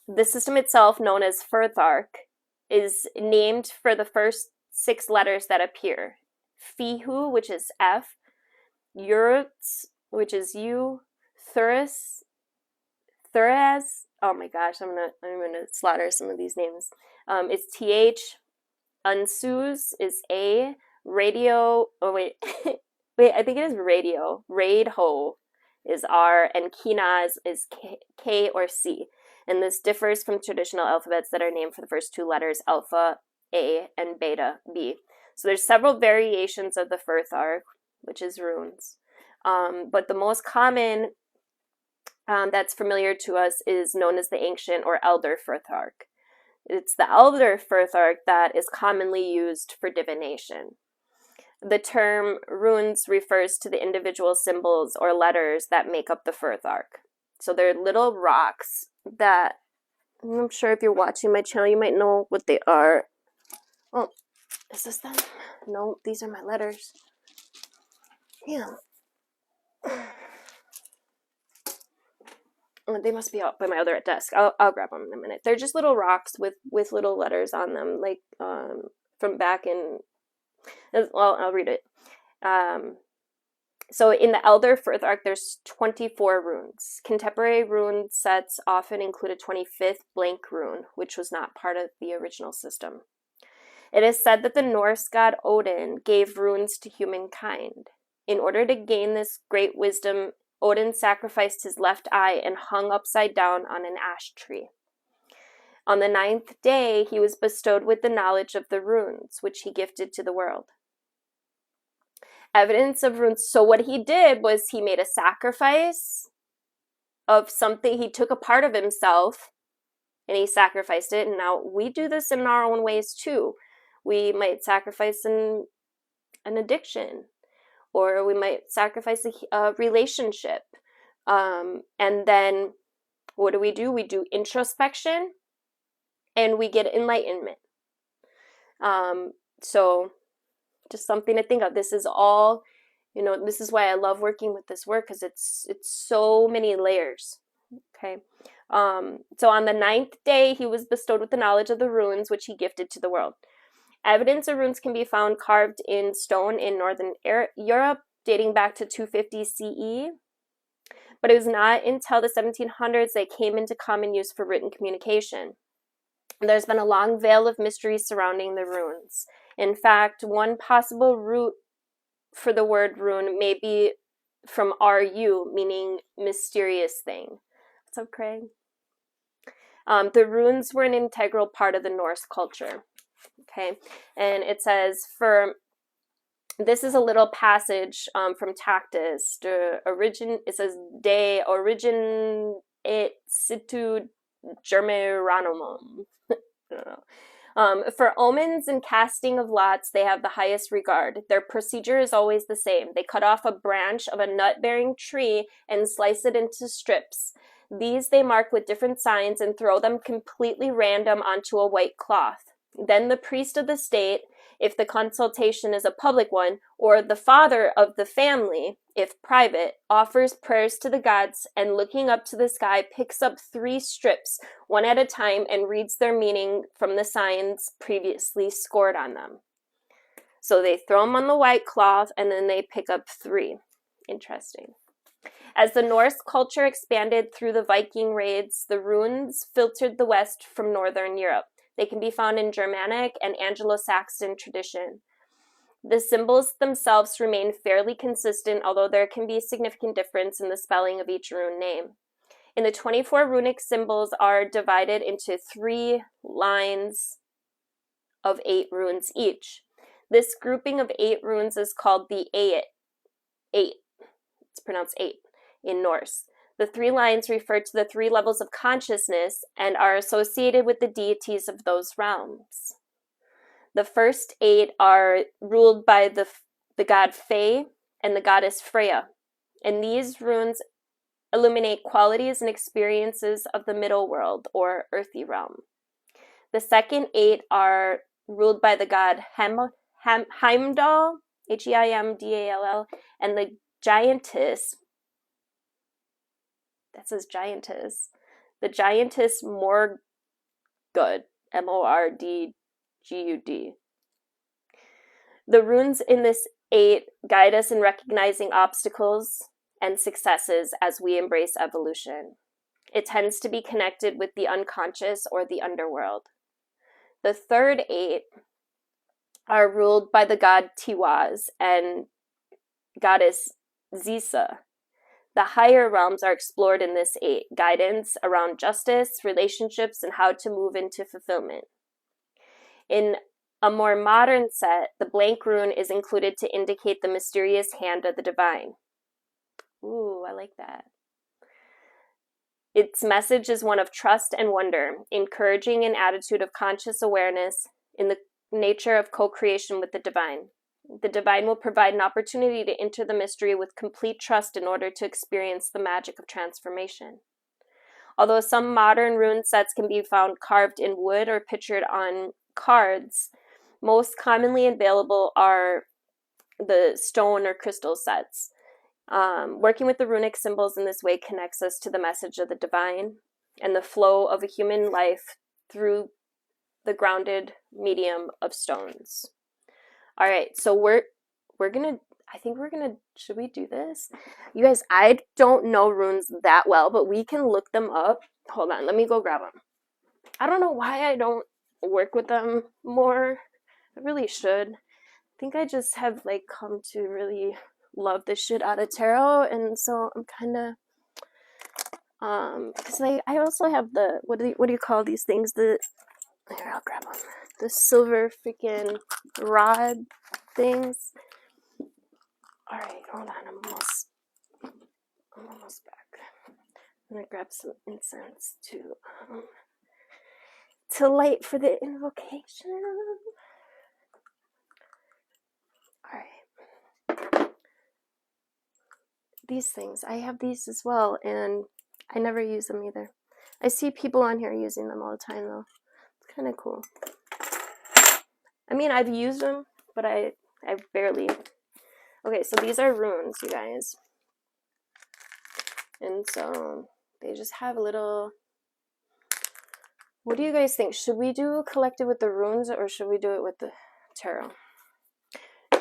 The system itself, known as Firthark, is named for the first 6 letters that appear. Fihu, which is F, Yurts, which is U, Thuras, oh my gosh, I'm gonna slaughter some of these names. It's TH, Unsus is A, Radio, oh wait, wait, I think it is Radio, Raidho is R, and Kinaz is K or C. And this differs from traditional alphabets that are named for the first 2 letters, alpha, A, and beta, B. So there's several variations of the Firthark, which is runes. But the most common that's familiar to us is known as the ancient or elder Firthark. It's the elder Firthark that is commonly used for divination. The term runes refers to the individual symbols or letters that make up the Firthark. So they're little rocks that, I'm sure if you're watching my channel, you might know what they are. Oh, is this them? No, these are my letters. Yeah. They must be out by my other desk. I'll grab them in a minute. They're just little rocks with little letters on them, like from back in. Well, I'll read it. So in the Elder Firthark, there's 24 runes. Contemporary rune sets often include a 25th blank rune, which was not part of the original system. It is said that the Norse god Odin gave runes to humankind. In order to gain this great wisdom, Odin sacrificed his left eye and hung upside down on an ash tree. On the 9th day, he was bestowed with the knowledge of the runes, which he gifted to the world. Evidence of runes. So what he did was he made a sacrifice of something. He took a part of himself and he sacrificed it. And now we do this in our own ways too. We might sacrifice an addiction, or we might sacrifice a relationship. And then what do? We do introspection and we get enlightenment. So just something to think of. This is all, this is why I love working with this work, because it's so many layers. Okay. So on the 9th day, he was bestowed with the knowledge of the runes, which he gifted to the world. Evidence of runes can be found carved in stone in Northern Europe, dating back to 250 CE. But it was not until the 1700s they came into common use for written communication. There's been a long veil of mystery surrounding the runes. In fact, one possible root for the word rune may be from RU, meaning mysterious thing. What's up, Craig? The runes were an integral part of the Norse culture. Okay, and it says, this is a little passage from Tactus. It says, De origin et situ germeranumum. I don't know. For omens and casting of lots, they have the highest regard. Their procedure is always the same. They cut off a branch of a nut-bearing tree and slice it into strips. These they mark with different signs and throw them completely random onto a white cloth. Then the priest of the state, if the consultation is a public one, or the father of the family, if private, offers prayers to the gods and looking up to the sky picks up 3 strips, one at a time, and reads their meaning from the signs previously scored on them. So they throw them on the white cloth and then they pick up 3. Interesting. As the Norse culture expanded through the Viking raids, the runes filtered the West from Northern Europe. They can be found in Germanic and Anglo-Saxon tradition. The symbols themselves remain fairly consistent, although there can be a significant difference in the spelling of each rune name. In the 24 runic symbols are divided into 3 lines of 8 runes each. This grouping of 8 runes is called the Eight. It's pronounced 8 in Norse. The 3 lines refer to the 3 levels of consciousness and are associated with the deities of those realms. The first 8 are ruled by the god Fae and the goddess Freya, and these runes illuminate qualities and experiences of the middle world or earthy realm. The second 8 are ruled by the god Heimdall, Heimdall, and the giantess, that says giantess, the giantess Morgud, Mordgud. The runes in this 8 guide us in recognizing obstacles and successes as we embrace evolution. It tends to be connected with the unconscious or the underworld. The third 8 are ruled by the god Tiwaz and goddess Zisa. The higher realms are explored in this 8, guidance around justice, relationships, and how to move into fulfillment. In a more modern set, the blank rune is included to indicate the mysterious hand of the divine. Ooh, I like that. Its message is one of trust and wonder, encouraging an attitude of conscious awareness in the nature of co-creation with the divine. The divine will provide an opportunity to enter the mystery with complete trust in order to experience the magic of transformation. Although some modern rune sets can be found carved in wood or pictured on cards, most commonly available are the stone or crystal sets. Working with the runic symbols in this way connects us to the message of the divine and the flow of a human life through the grounded medium of stones. All right, so we're gonna, should we do this? You guys, I don't know runes that well, but we can look them up. Hold on, let me go grab them. I don't know why I don't work with them more. I really should. I think I just have like come to really love the shit out of tarot, and so I'm kind of because I also have the what do you call these things, here, I'll grab them, the silver freaking rod things. All right, hold on, I'm almost back. I'm gonna grab some incense to light for the invocation. All right. These things, I have these as well, and I never use them either. I see people on here using them all the time, though. It's kind of cool. I mean, I've used them, but I barely. Okay, so these are runes, you guys. And so they just have a little. What do you guys think? Should we do a collective with the runes, or should we do it with the tarot?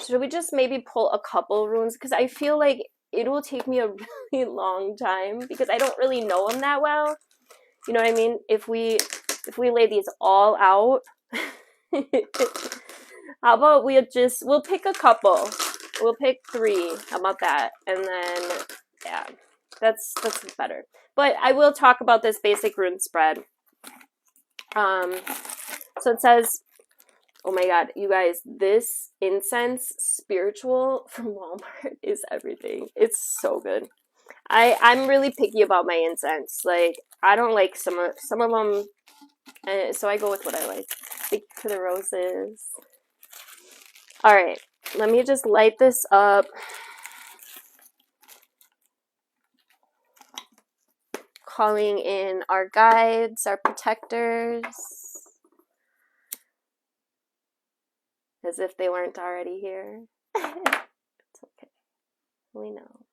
Should we just maybe pull a couple runes? Because I feel like it will take me a really long time because I don't really know them that well. You know what I mean? If we lay these all out, how about we'll pick a couple. We'll pick 3. How about that? And then yeah, that's better. But I will talk about this basic rune spread. So it says, oh my god, you guys, this incense spiritual from Walmart is everything. It's so good. I'm really picky about my incense. Like, I don't like some of them, so I go with what I like. Thank you for the roses. All right, let me just light this up. Calling in our guides, our protectors. As if they weren't already here. It's okay. We know.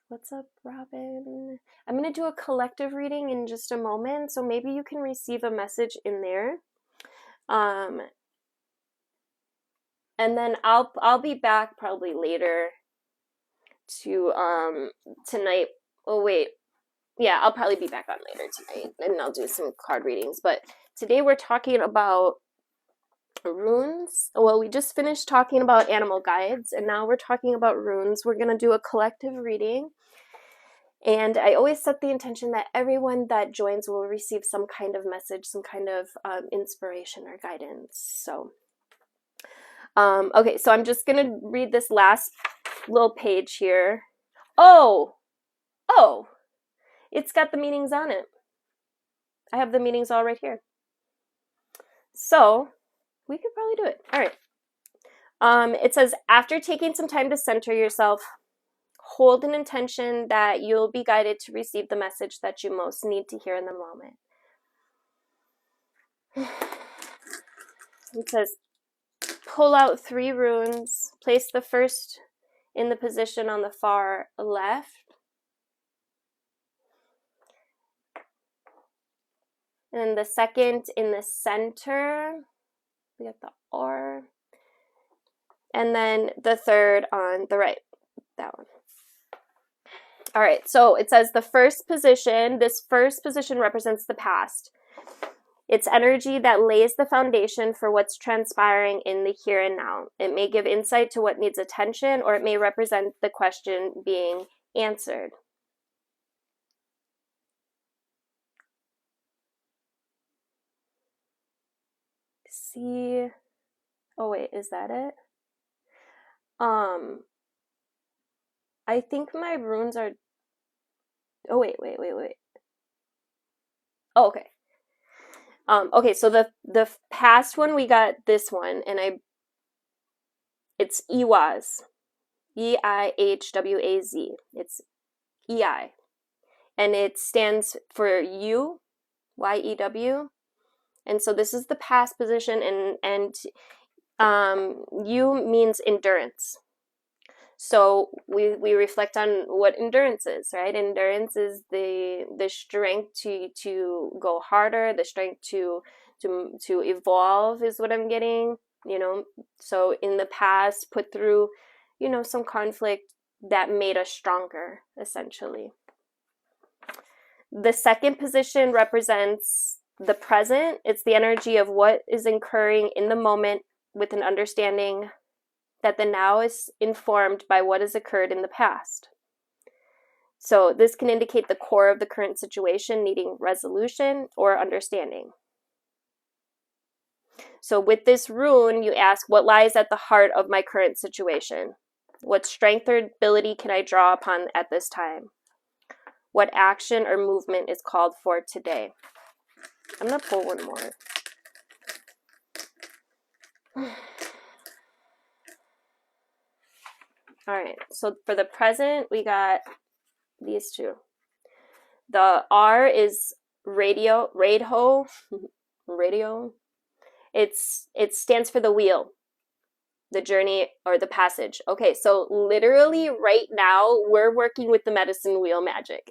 What's up, Robin? I'm going to do a collective reading in just a moment, so maybe you can receive a message in there. And then I'll be back probably later to tonight. Oh wait. Yeah, I'll probably be back on later tonight, and I'll do some card readings. But today we're talking about runes. Well, we just finished talking about animal guides, and now we're talking about runes. We're going to do a collective reading, And I always set the intention that everyone that joins will receive some kind of message, some kind of inspiration or guidance. So, okay, so I'm just going to read this last little page here. Oh, it's got the meanings on it. I have the meanings all right here. So, we could probably do it. All right. It says, after taking some time to center yourself, hold an intention that you'll be guided to receive the message that you most need to hear in the moment. It says, pull out 3 runes, place the first in the position on the far left, and the second in the center. We got the R, and then the third on the right, that one. All right, so it says the first position, this first position represents the past. It's energy that lays the foundation for what's transpiring in the here and now. It may give insight to what needs attention, or it may represent the question being answered. See, oh wait, is that it? I think my runes are, oh wait. Oh, okay. Okay, so the past one, we got this one, and it's Iwaz. E-I-H-W-A-Z. It's E-I. And it stands for you, Y-E-W. And so this is the past position, and you means endurance. So we reflect on what endurance is, right? Endurance is the strength to go harder, the strength to evolve is what I'm getting, you know. So in the past, put through, you know, some conflict that made us stronger, essentially. The second position represents the present. It's the energy of what is occurring in the moment, with an understanding that the now is informed by what has occurred in the past. So this can indicate the core of the current situation needing resolution or understanding. So with this rune, you ask, what lies at the heart of my current situation? What strength or ability can I draw upon at this time? What action or movement is called for today? I'm going to pull one more. All right, so for the present, we got these 2. The R is radio. It stands for the wheel, the journey, or the passage. Okay, so literally right now, we're working with the medicine wheel magic.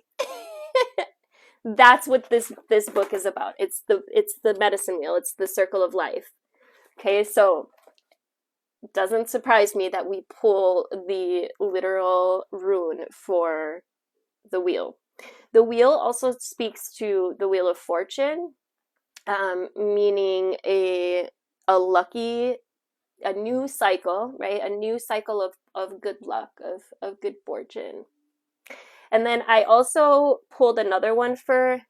That's what this book is about. It's the medicine wheel. It's the circle of life. Okay, so it doesn't surprise me that we pull the literal rune for the wheel. The wheel also speaks to the wheel of fortune, meaning a new cycle, right? A new cycle of good luck, of good fortune. And then I also pulled another one for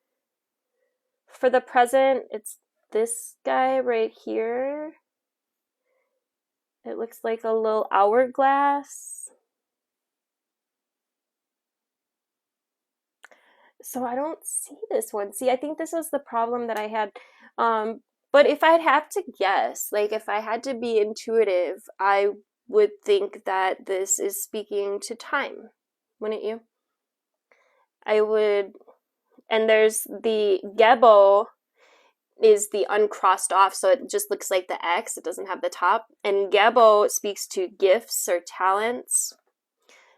the present. It's this guy right here. It looks like a little hourglass. So I don't see this one. See, I think this was the problem that I had. But if I'd have to guess, like if I had to be intuitive, I would think that this is speaking to time, wouldn't you? I would, and there's the Gebo is the uncrossed off, so it just looks like the X, it doesn't have the top. And Gebo speaks to gifts or talents.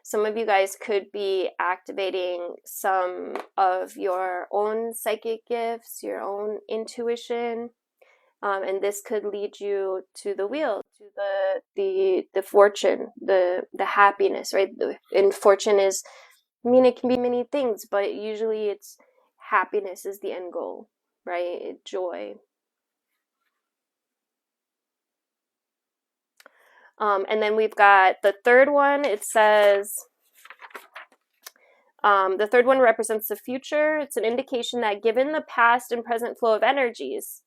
Some of you guys could be activating some of your own psychic gifts, your own intuition, and this could lead you to the wheel, to the fortune, the happiness, right? And fortune is, I mean, it can be many things, but usually it's happiness is the end goal, right? Joy. And then we've got the third one. It says, The third one represents the future. It's an indication that given the past and present flow of energies,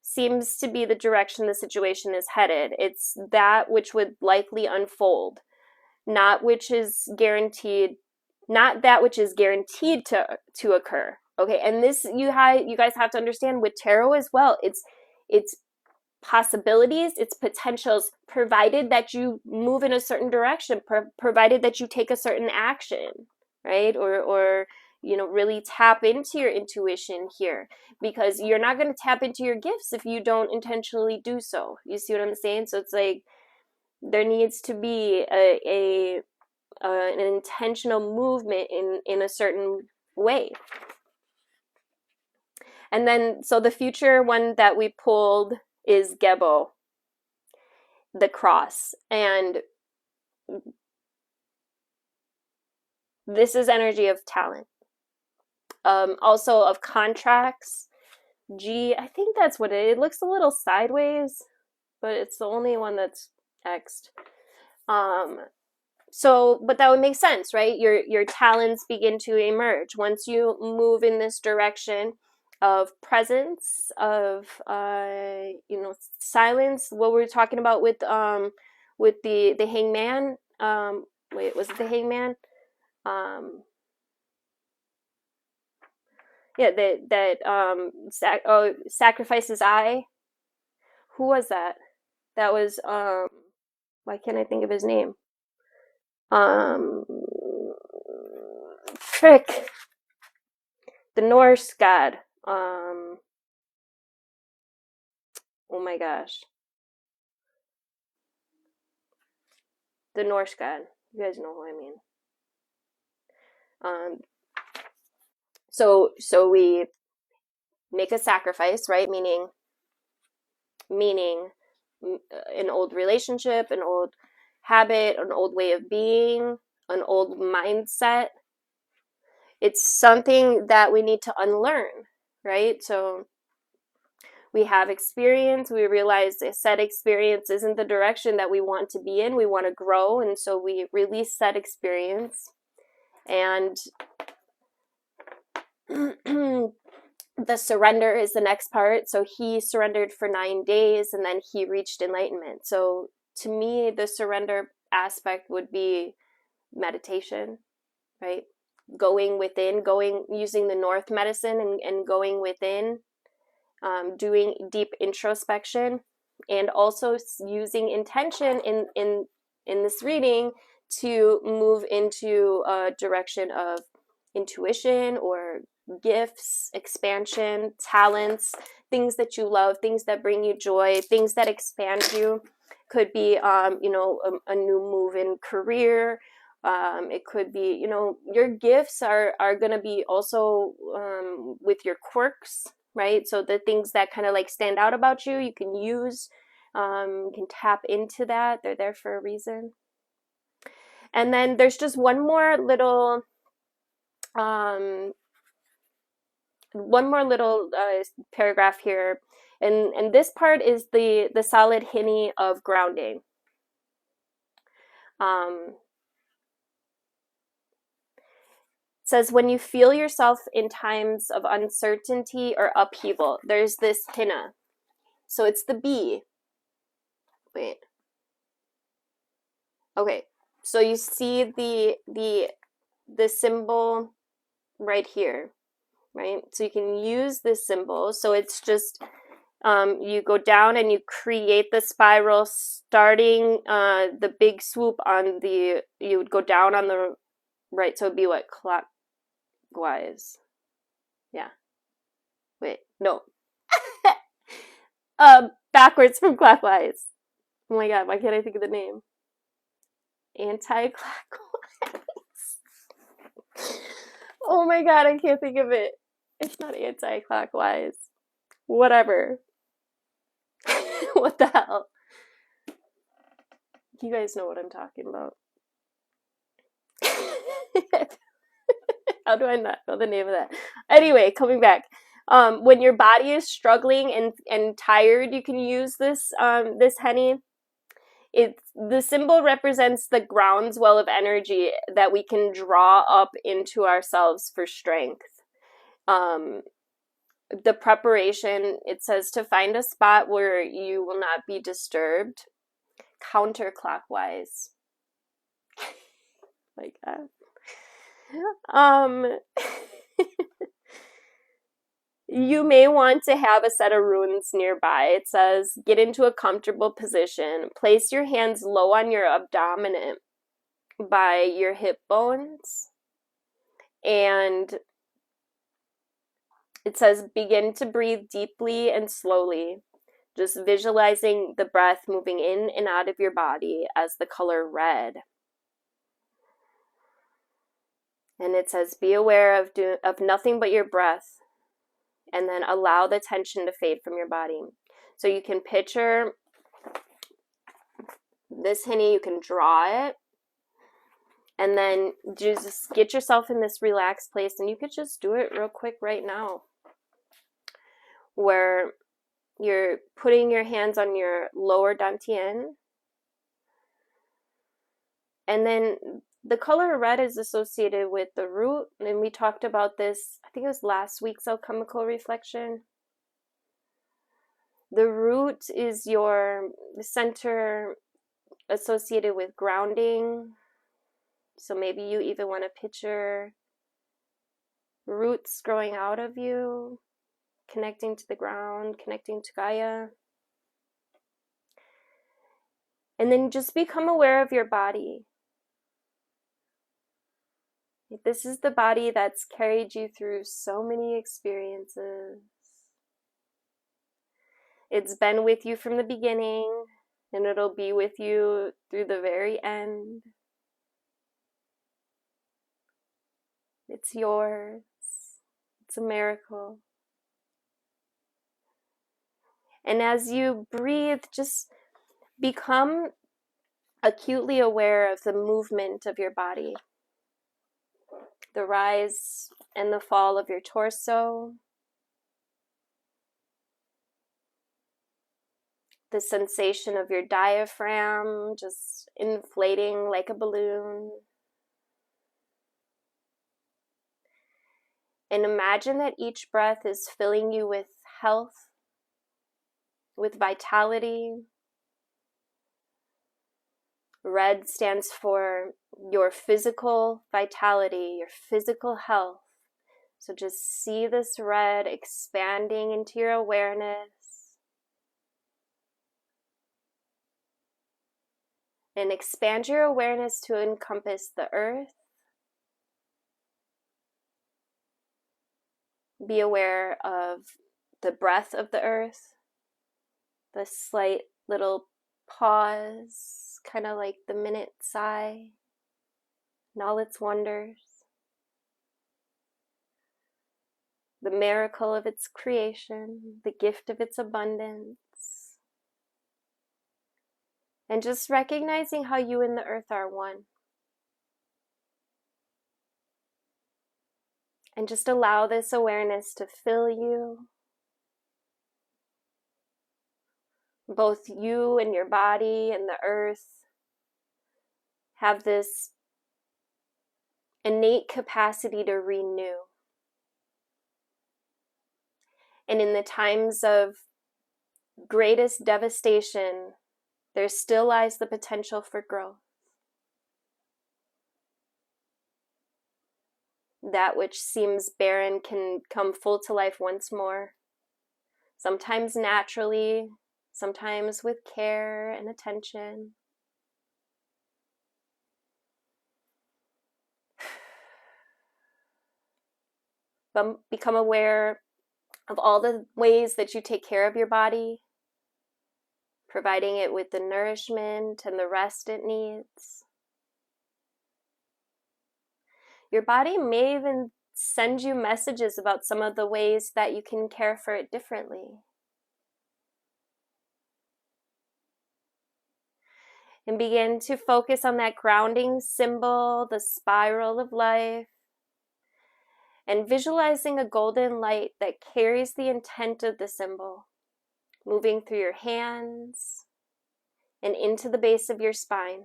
seems to be the direction the situation is headed. It's that which would likely unfold, not which is guaranteed, not that which is guaranteed to occur. Okay, and this you guys have to understand with tarot as well. It's possibilities, it's potentials, provided that you move in a certain direction, provided that you take a certain action, right? Or you know, really tap into your intuition here, because you're not going to tap into your gifts if you don't intentionally do so. You see what I'm saying? So it's like there needs to be an intentional movement in a certain way. And then, so the future one that we pulled is Gebo, the cross. And this is energy of talent. Also of contracts. G, I think that's what it looks a little sideways, but it's the only one that's X'd. So, but that would make sense, right? Your talents begin to emerge once you move in this direction of presence, of you know, silence. What we were talking about with the hangman. Wait, was it the hangman? Yeah, that sacrifices I. Who was that? That was why can't I think of his name? Frick. The Norse god. Oh my gosh. The Norse god. You guys know who I mean. So we make a sacrifice, right? Meaning an old relationship, an old habit, an old way of being, an old mindset. It's something that we need to unlearn, right? So we have experience, we realize a said experience isn't the direction that we want to be in, we want to grow, and so we release said experience. And the surrender is the next part. So he surrendered for 9 days and then he reached enlightenment. So to me, the surrender aspect would be meditation, right? Going within, using the North medicine and going within, doing deep introspection, and also using intention in this reading to move into a direction of intuition or gifts, expansion, talents, things that you love, things that bring you joy, things that expand you. Could be, you know, a new move in career. It could be, you know, your gifts are going to be also with your quirks, right? So the things that kind of like stand out about you, you can use, you can tap into that. They're there for a reason. And then there's just one more little paragraph here, and this part is the solid hinny of grounding. It says, when you feel yourself in times of uncertainty or upheaval, there's this hinna. So it's the B. Wait. Okay. So you see the symbol right here, right? So you can use this symbol. So it's just you go down and you create the spiral, starting the big swoop on the, you would go down on the right, so it'd be what, clockwise. Yeah. Wait, no. Backwards from clockwise. Oh my god, why can't I think of the name? Anti-clockwise. Oh my god, I can't think of it. It's not anti-clockwise. Whatever. What the hell? You guys know what I'm talking about. How do I not know the name of that? Anyway, coming back. When your body is struggling and tired, you can use this this honey. The symbol represents the groundswell of energy that we can draw up into ourselves for strength. The preparation, it says to find a spot where you will not be disturbed counterclockwise. Like that. You may want to have a set of runes nearby. It says, get into a comfortable position. Place your hands low on your abdomen by your hip bones. And it says, begin to breathe deeply and slowly. Just visualizing the breath moving in and out of your body as the color red. And it says, be aware of nothing but your breath. And then allow the tension to fade from your body. So you can picture this henny, you can draw it, and then just get yourself in this relaxed place, and you could just do it real quick right now, where you're putting your hands on your lower dantian, and then the color red is associated with the root, and we talked about this, I think it was last week's alchemical reflection. The root is your center associated with grounding. So maybe you even want to picture roots growing out of you, connecting to the ground, connecting to Gaia. And then just become aware of your body. This is the body that's carried you through so many experiences. It's been with you from the beginning, and it'll be with you through the very end. It's yours. It's a miracle. And as you breathe, just become acutely aware of the movement of your body. The rise and the fall of your torso. The sensation of your diaphragm just inflating like a balloon. And imagine that each breath is filling you with health, with vitality. Red stands for your physical vitality, your physical health. So just see this red expanding into your awareness. And expand your awareness to encompass the earth. Be aware of the breath of the earth, the slight little pause, kind of like the minute sigh, and all its wonders. The miracle of its creation, the gift of its abundance. And just recognizing how you and the earth are one. And just allow this awareness to fill you. Both you and your body and the earth have this innate capacity to renew. And in the times of greatest devastation, there still lies the potential for growth. That which seems barren can come full to life once more, sometimes naturally, sometimes with care and attention. Become aware of all the ways that you take care of your body, providing it with the nourishment and the rest it needs. Your body may even send you messages about some of the ways that you can care for it differently. And begin to focus on that grounding symbol, the spiral of life, and visualizing a golden light that carries the intent of the symbol, moving through your hands, and into the base of your spine.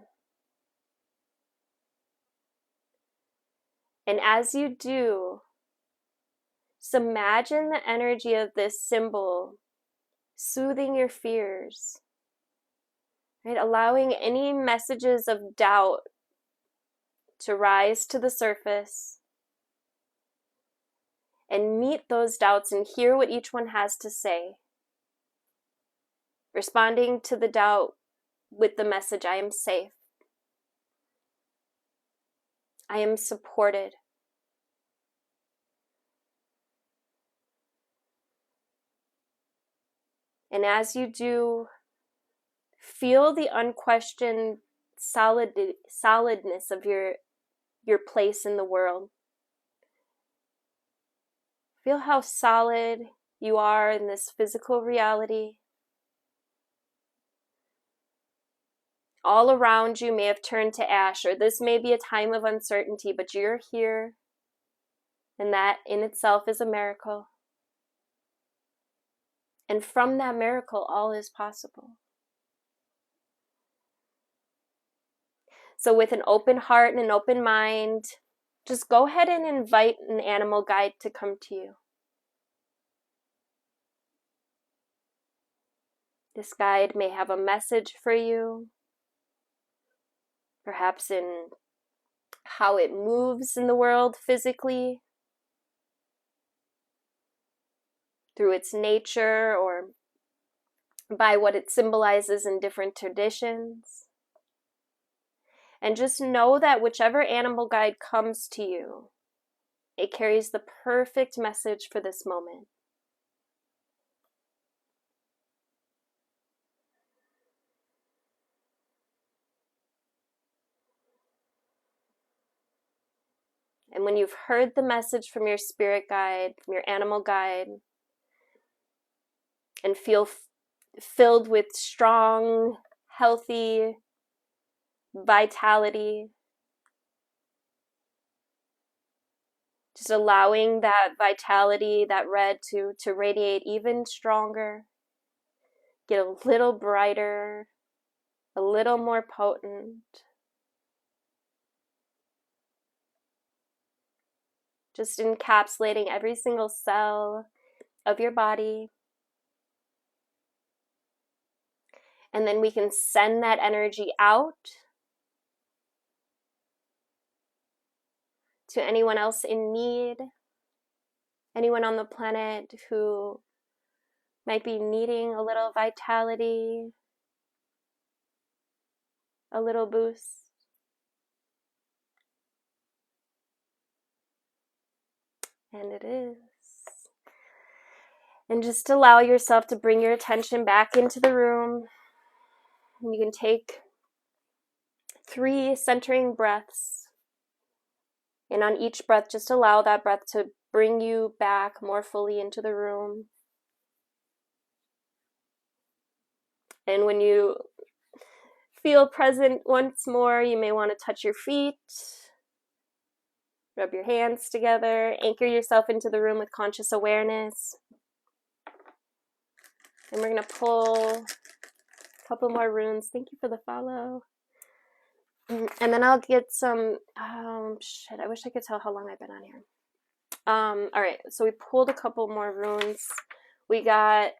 And as you do, just imagine the energy of this symbol soothing your fears, right? Allowing any messages of doubt to rise to the surface and meet those doubts and hear what each one has to say. Responding to the doubt with the message, I am safe. I am supported. And as you do, feel the unquestioned solidness of your place in the world. Feel how solid you are in this physical reality. All around you may have turned to ash, or this may be a time of uncertainty, but you're here, and that in itself is a miracle. And from that miracle, all is possible. So with an open heart and an open mind, just go ahead and invite an animal guide to come to you. This guide may have a message for you, perhaps in how it moves in the world physically, through its nature, or by what it symbolizes in different traditions. And just know that whichever animal guide comes to you, it carries the perfect message for this moment. And when you've heard the message from your spirit guide, from your animal guide, and feel filled with strong, healthy vitality, just allowing that vitality, that red to radiate even stronger, get a little brighter, a little more potent. Just encapsulating every single cell of your body. And then we can send that energy out to anyone else in need, anyone on the planet who might be needing a little vitality, a little boost. And it is. And just allow yourself to bring your attention back into the room. And you can take 3 centering breaths. And on each breath, just allow that breath to bring you back more fully into the room. And when you feel present once more, you may want to touch your feet, rub your hands together, anchor yourself into the room with conscious awareness. And we're going to pull a couple more runes. Thank you for the follow. And then I'll get some, I wish I could tell how long I've been on here. All right, so we pulled a couple more runes. We got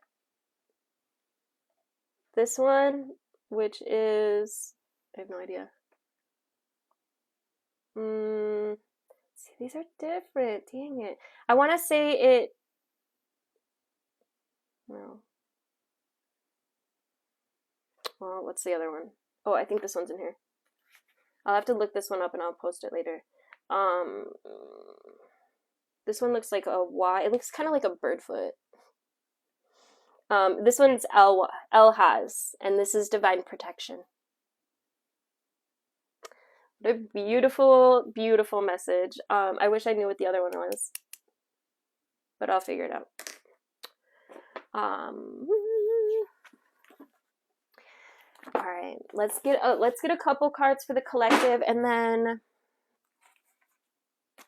this one, which is, I have no idea. See, these are different, dang it. I want to say it, no. Well, what's the other one? Oh, I think this one's in here. I'll have to look this one up and I'll post it later. This one looks like a Y. It looks kind of like a bird foot. This one's El-Haz, and this is divine protection. What a beautiful, beautiful message. I wish I knew what the other one was, but I'll figure it out. All right, let's get a couple cards for the collective, and then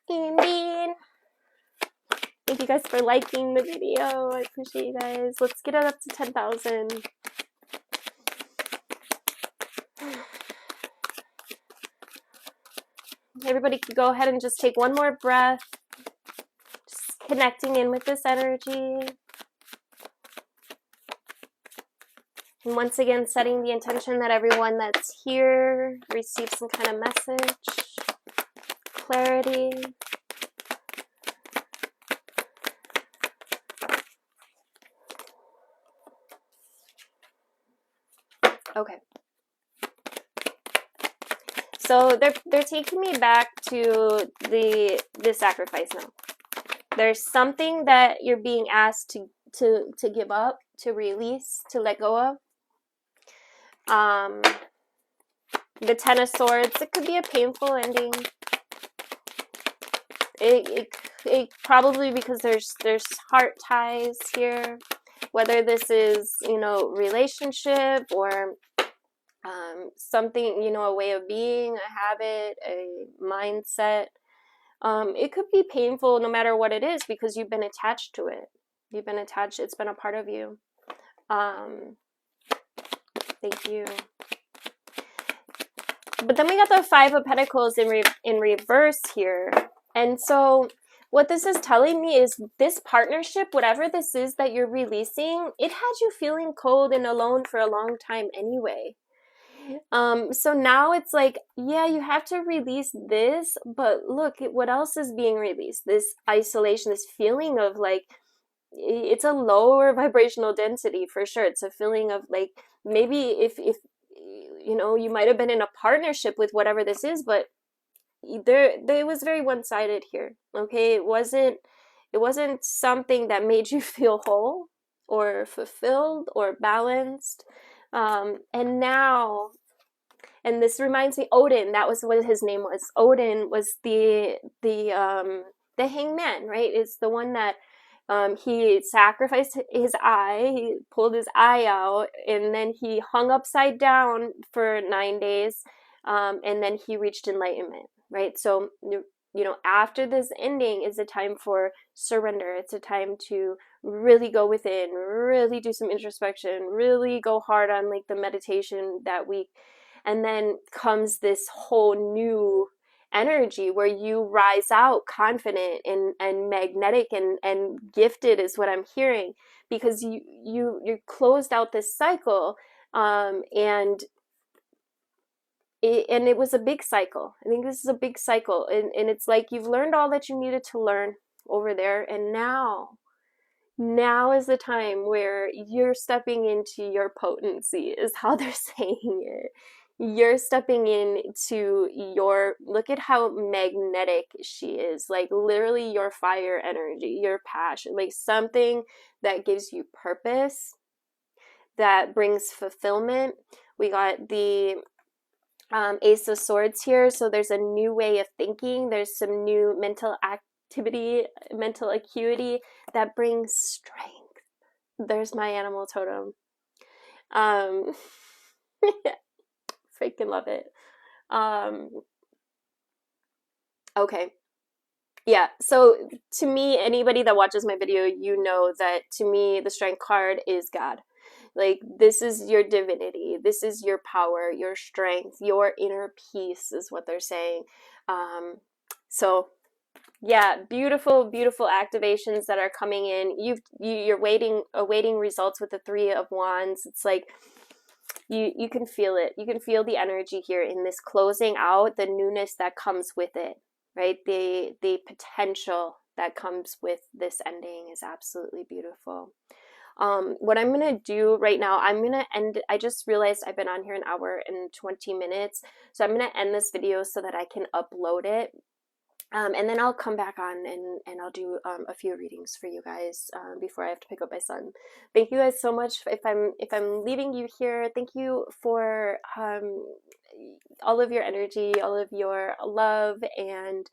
Indeed. Thank you guys for liking the video. I appreciate you guys. Let's get it up to 10,000. Everybody can go ahead and just take one more breath, just connecting in with this energy. And once again, setting the intention that everyone that's here receives some kind of message, clarity. Okay. So they're taking me back to the sacrifice now. There's something that you're being asked to give up, to release, to let go of. The Ten of Swords, it could be a painful ending. It probably, because there's heart ties here, whether this is, you know, relationship or something, you know, a way of being, a habit, a mindset. It could be painful no matter what it is, because you've been attached to it. You've been attached. It's been a part of you. Thank you. But then we got the Five of Pentacles in reverse here. And so what this is telling me is this partnership, whatever this is that you're releasing, it had you feeling cold and alone for a long time anyway. So now it's like, yeah, you have to release this, but look at what else is being released. This isolation, this feeling of like, it's a lower vibrational density for sure. It's a feeling of like, maybe if you know, you might have been in a partnership with whatever this is, but there was very one-sided here. Okay, it wasn't something that made you feel whole or fulfilled or balanced. And now, and this reminds me, Odin, that was what his name was. Odin was the hangman, right? It's the one that he sacrificed his eye, he pulled his eye out, and then he hung upside down for 9 days, and then he reached enlightenment, right? So, you know, after this ending is a time for surrender. It's a time to really go within, really do some introspection, really go hard on like the meditation that week. And then comes this whole new energy where you rise out confident and magnetic and gifted is what I'm hearing, because you closed out this cycle, and it was a big cycle. I think this is a big cycle, and it's like you've learned all that you needed to learn over there, and now is the time where you're stepping into your potency, is how they're saying it. You're stepping into your, look at how magnetic she is, like literally your fire energy, your passion, like something that gives you purpose, that brings fulfillment. We got the Ace of Swords here, so there's a new way of thinking, there's some new mental activity, mental acuity that brings strength. There's my animal totem. Freaking love it. Okay. Yeah, so to me, anybody that watches my video, you know that to me, the Strength card is God. Like, this is your divinity. This is your power, your strength, your inner peace is what they're saying. So yeah, beautiful, beautiful activations that are coming in. You're awaiting results with the Three of Wands. It's like you can feel it. You can feel the energy here in this closing out, the newness that comes with it, right? The potential that comes with this ending is absolutely beautiful. What I'm gonna do right now, I'm gonna end. I just realized I've been on here an hour and 20 minutes, so I'm gonna end this video so that I can upload it. And then I'll come back on and I'll do a few readings for you guys before I have to pick up my son. Thank you guys so much. If I'm leaving you here, thank you for all of your energy, all of your love, and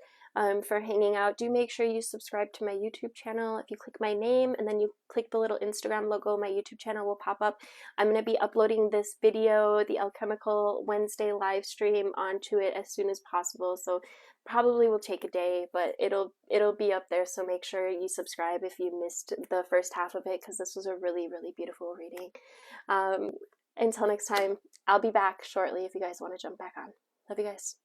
for hanging out. Do make sure you subscribe to my YouTube channel. If you click my name and then you click the little Instagram logo, my YouTube channel will pop up. I'm going to be uploading this video, the Alchemical Wednesday live stream, onto it as soon as possible. So probably will take a day, but it'll be up there. So make sure you subscribe if you missed the first half of it, because this was a really, really beautiful reading. Until next time, I'll be back shortly if you guys want to jump back on. Love you guys.